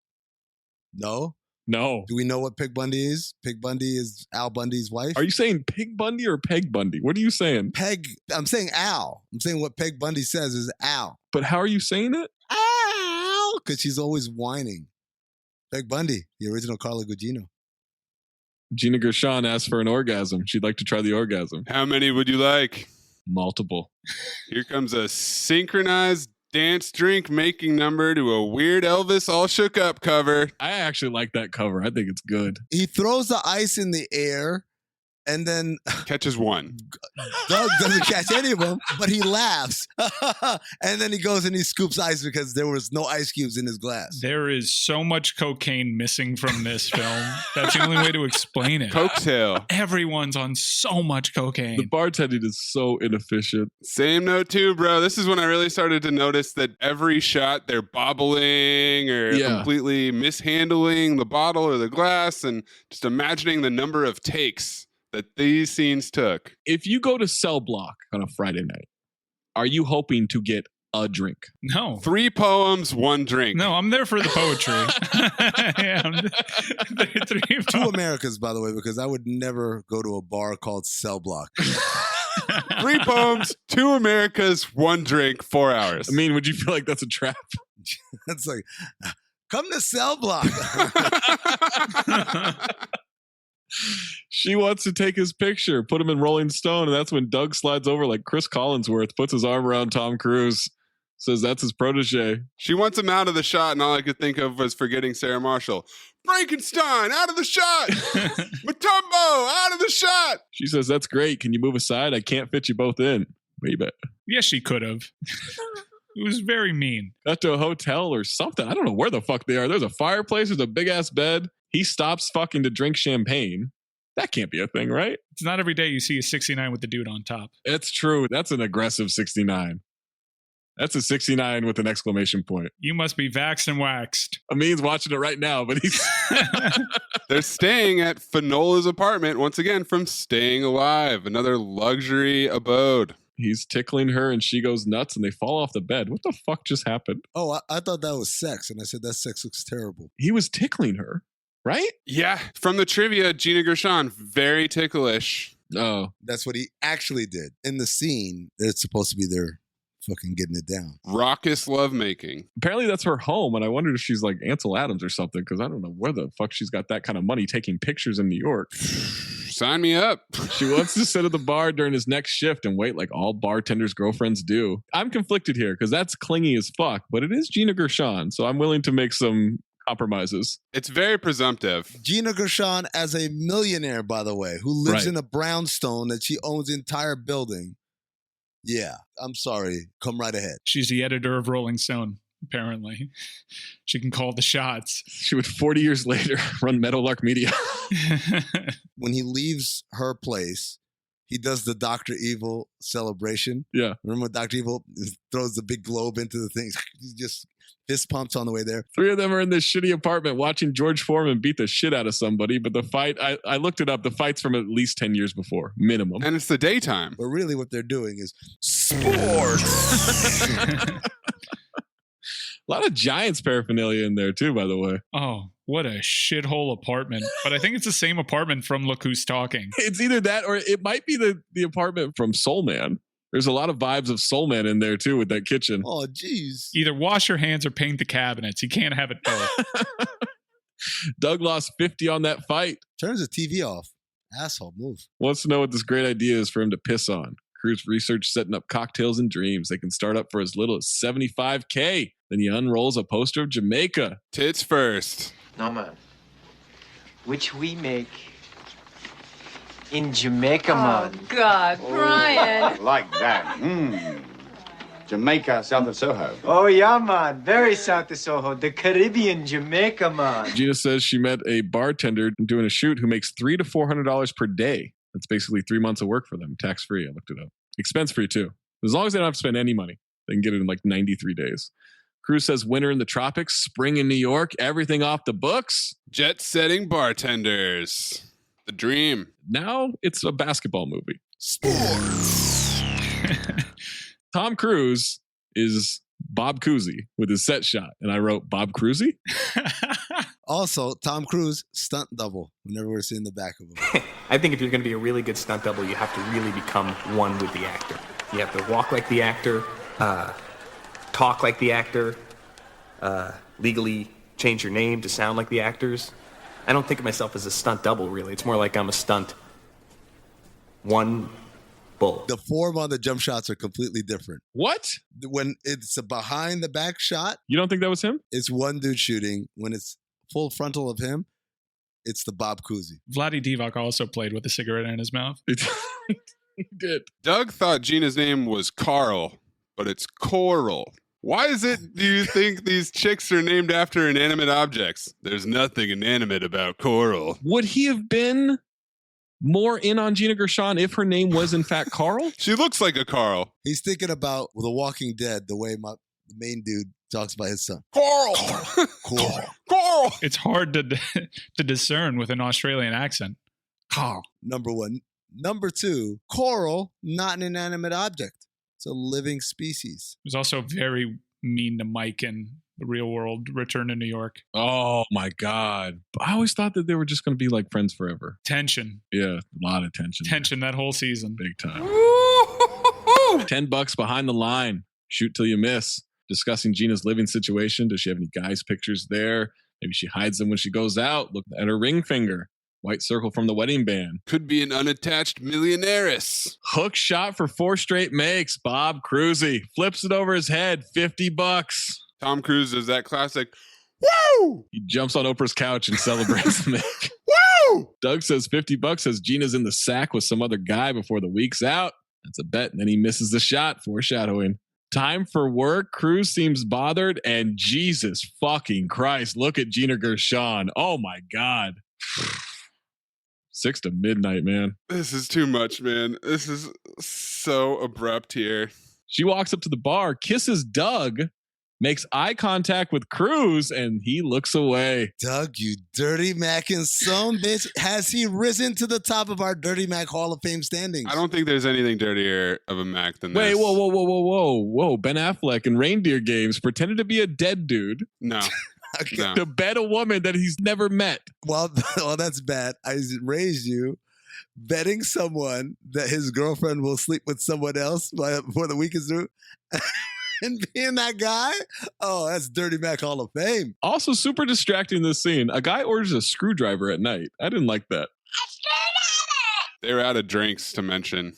No. No. Do we know what Peg Bundy is? Peg Bundy is Al Bundy's wife. Are you saying Pig Bundy or Peg Bundy? What are you saying? Peg. I'm saying Al. I'm saying what Peg Bundy says is Al. But how are you saying it? Al. Because she's always whining. Peg Bundy, the original Carla Gugino. Gina Gershon asked for an orgasm. She'd like to try the orgasm. How many would you like? Multiple. Here comes a synchronized dance drink making number to a Weird Elvis All Shook Up cover. I actually like that cover. I think it's good. He throws the ice in the air and then catches one. Doug doesn't catch any of them, but he laughs. And then he goes and he scoops ice because there was no ice cubes in his glass. There is so much cocaine missing from this film. That's the only way to explain it. Cocktail. Everyone's on so much cocaine. The bartending is so inefficient. Same note too, bro. This is when I really started to notice that every shot they're bobbling or completely mishandling the bottle or the glass, and just imagining the number of takes that these scenes took. If you go to Cell Block on a Friday night, are you hoping to get a drink? No. 3 poems, 1 drink. No, I'm there for the poetry. Yeah, 2 Americas, by the way, because I would never go to a bar called Cell Block. 3 poems, 2 Americas, 1 drink, 4 hours. I mean, would you feel like that's a trap? It's like, come to Cell Block. She wants to take his picture, put him in Rolling Stone, and that's when Doug slides over like Chris Collinsworth, puts his arm around Tom Cruise, says that's his protege. She wants him out of the shot, and all I could think of was forgetting Sarah Marshall. Frankenstein, out of the shot! Matumbo, out of the shot! She says, that's great. Can you move aside? I can't fit you both in. Baby. Yes, she could have. It was very mean. Got to a hotel or something. I don't know where the fuck they are. There's a fireplace. There's a big-ass bed. He stops fucking to drink champagne. That can't be a thing, right? It's not every day you see a 69 with the dude on top. It's true. That's an aggressive 69. That's a 69 with an exclamation point. You must be vaxxed and waxed. Amin's watching it right now, but he's... They're staying at Finola's apartment, once again, from Staying Alive, another luxury abode. He's tickling her and she goes nuts and they fall off the bed. What the fuck just happened? Oh, I thought that was sex. And I said, that sex looks terrible. He was tickling her. right? Yeah, from the trivia, Gina Gershon, very ticklish. Oh. That's what he actually did. In the scene, it's supposed to be there fucking getting it down. Raucous lovemaking. Apparently that's her home, and I wondered if she's like Ansel Adams or something, because I don't know where the fuck she's got that kind of money taking pictures in New York. Sign me up. She wants to sit at the bar during his next shift and wait like all bartenders' girlfriends do. I'm conflicted here because that's clingy as fuck, but it is Gina Gershon, so I'm willing to make some compromises. It's very presumptive. Gina Gershon as a millionaire, by the way, who lives Right. in a brownstone that she owns the entire building. Yeah, I'm sorry. Come right ahead. She's the editor of Rolling Stone, apparently. She can call the shots. She would 40 years later run Meadowlark Media. When he leaves her place, he does the Dr. Evil celebration. Yeah. Remember when Dr. Evil throws the big globe into the thing? He just fist pumps on the way there. 3 of them are in this shitty apartment watching George Foreman beat the shit out of somebody, but the fight, I looked it up, the fight's from at least 10 years before, minimum. And it's the daytime. But really what they're doing is sports. A lot of Giants paraphernalia in there too, by the way. Oh, what a shithole apartment. But I think it's the same apartment from Look Who's Talking. It's either that or it might be the apartment from Soul Man. There's a lot of vibes of Soul Man in there too with that kitchen. Oh, geez. Either wash your hands or paint the cabinets. You can't have it both. Doug lost 50 on that fight. Turns the TV off. Asshole move. Wants to know what this great idea is for him to piss on. Cruz research setting up cocktails and dreams. They can start up for as little as $75K. Then he unrolls a poster of Jamaica. Tits first. No, man. Which we make in Jamaica, man. Oh, God, Brian. Like that. Jamaica, south of Soho. Oh, yeah, man. Very south of Soho. The Caribbean Jamaica, man. Gina says she met a bartender doing a shoot who makes $300 to $400 per day. That's basically 3 months of work for them, tax free. I looked it up. Expense free too. As long as they don't have to spend any money, they can get it in like 93 days. Cruz says winter in the tropics, spring in New York, everything off the books. Jet setting bartenders. The dream. Now it's a basketball movie. Sports. Tom Cruise is Bob Cousy with his set shot. And I wrote Bob Cruisy. Also, Tom Cruise, stunt double whenever we're seeing the back of him. I think if you're going to be a really good stunt double, you have to really become one with the actor. You have to walk like the actor, talk like the actor, legally change your name to sound like the actors. I don't think of myself as a stunt double, really. It's more like I'm a stunt one bull. The form on the jump shots are completely different. What? When it's a behind the back shot, you don't think that was him? It's one dude shooting. When it's full frontal of him, it's the Bob Cousy. Vladdy Divac also played with a cigarette in his mouth. He did. Doug thought Gina's name was Carl, but it's Coral. Why is it, do you think these chicks are named after inanimate objects? There's nothing inanimate about Coral. Would he have been more in on Gina Gershon if her name was in fact Carl? She looks like a Carl. He's thinking about The Walking Dead, the way the main dude talks about his son. Carl! Carl! It's hard to discern with an Australian accent. Carl. Number one. Number two, coral, not an inanimate object. It's a living species. He was also very mean to Mike in The Real World, Return to New York. Oh my God. I always thought that they were just going to be like friends forever. Tension. Yeah, a lot of tension. Tension that whole season. Big time. $10 behind the line. Shoot till you miss. Discussing Gina's living situation. Does she have any guys' pictures there? Maybe she hides them when she goes out. Look at her ring finger. White circle from the wedding band. Could be an unattached millionaireess. Hook shot for 4 straight makes. Bob Cruisy flips it over his head. $50. Tom Cruise does that classic, woo! He jumps on Oprah's couch and celebrates the make. Woo! Doug says $50 as Gina's in the sack with some other guy before the week's out. That's a bet. And then he misses the shot, foreshadowing. Time for work. Cruise seems bothered. And Jesus fucking Christ, look at Gina Gershon. Oh my God. 6 to midnight, man. This is too much, man. This is so abrupt here. She walks up to the bar, kisses Doug, makes eye contact with Cruz, and he looks away. Doug, you dirty Mackin' son bitch. Has he risen to the top of our Dirty Mac Hall of Fame standings? I don't think there's anything dirtier of a Mac than this. Wait, whoa. Ben Affleck in Reindeer Games pretended to be a dead dude. No. to bet a woman that he's never met. Well, that's bad. I raised you betting someone that his girlfriend will sleep with someone else before the week is through. And being that guy, oh, that's Dirty Mac Hall of Fame. Also super distracting this scene. A guy orders a screwdriver at night. I didn't like that. They were out of drinks to mention.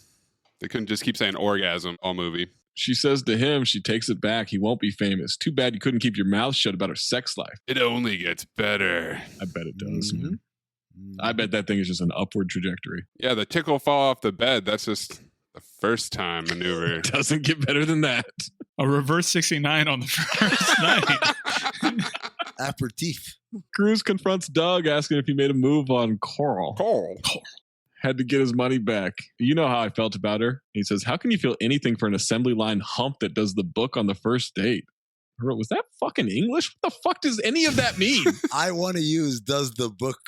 They couldn't just keep saying orgasm all movie. She says to him, she takes it back. He won't be famous. Too bad you couldn't keep your mouth shut about her sex life. It only gets better. I bet it does. I bet that thing is just an upward trajectory. Yeah, the tickle fall off the bed. That's just the first time maneuver. It doesn't get better than that. A reverse 69 on the first night. Aperitif. Cruz confronts Doug asking if he made a move on Coral. Had to get his money back. You know how I felt about her. He says, how can you feel anything for an assembly line hump that does the book on the first date? Was that fucking English? What the fuck does any of that mean? I want to use does the book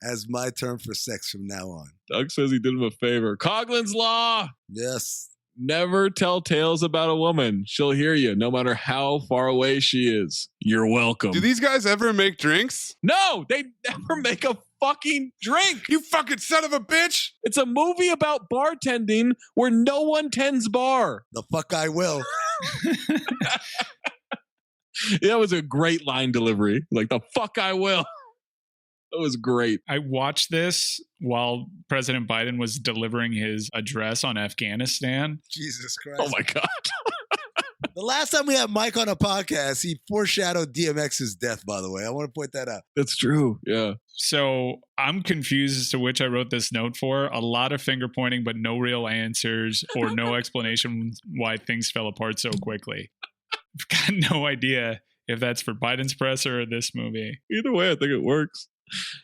as my term for sex from now on. Doug says he did him a favor. Coughlin's Law. Yes. Never tell tales about a woman. She'll hear you no matter how far away she is. You're welcome. Do these guys ever make drinks? No, they never make a fucking drink. You fucking son of a bitch. It's a movie about bartending where no one tends bar. The fuck I will. That was a great line delivery. Like, the fuck I will. That was great. I watched this while President Biden was delivering his address on Afghanistan. Jesus Christ. Oh my God. The last time we had Mike on a podcast, he foreshadowed DMX's death, by the way. I want to point that out. That's true. Yeah. So I'm confused as to which I wrote this note for. A lot of finger pointing, but no real answers or no explanation why things fell apart so quickly. I've got no idea if that's for Biden's presser or this movie. Either way, I think it works.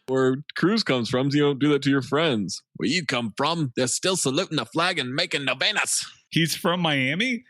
Where Cruz comes from, you don't do that to your friends. Where you come from, they're still saluting the flag and making novenas. He's from Miami?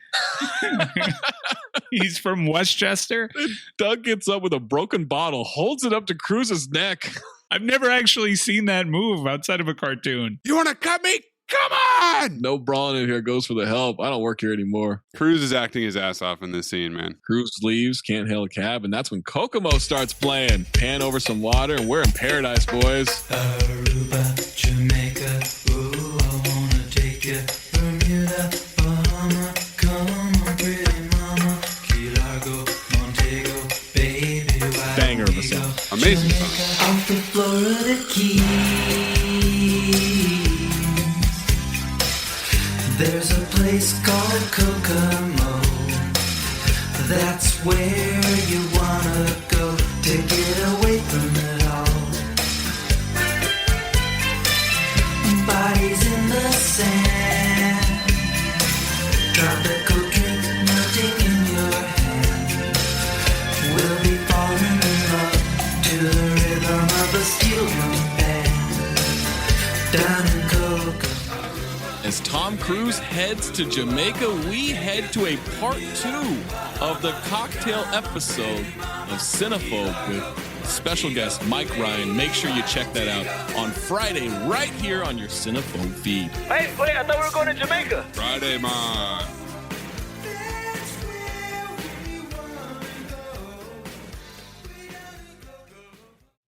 He's from Westchester? Doug gets up with a broken bottle, holds it up to Cruz's neck. I've never actually seen that move outside of a cartoon. You want to cut me? Come on! No brawling in here, goes for the help. I don't work here anymore. Cruz is acting his ass off in this scene, man. Cruz leaves, can't hail a cab, and that's when Kokomo starts playing. Pan over some water, and we're in paradise, boys. Aruba, Jamaica, ooh, I wanna take you. Bermuda, Bahama, come on, pretty mama. Key Largo, Montego, baby, why Banger of a song. Amazing song. Off the Florida Keys. There's a place called Kokomo. That's where you wanna go to get away from it all. Bodies in the sand, tropical drink melting in your hand. We'll be falling in love to the rhythm of a steel drum band. Down in Kokomo. As Tom Cruise heads to Jamaica, we head to a part 2 of the cocktail episode of Cinephobe with special guest Mike Ryan. Make sure you check that out on Friday right here on your Cinephobe feed. Hey, wait, I thought we were going to Jamaica. Friday, man.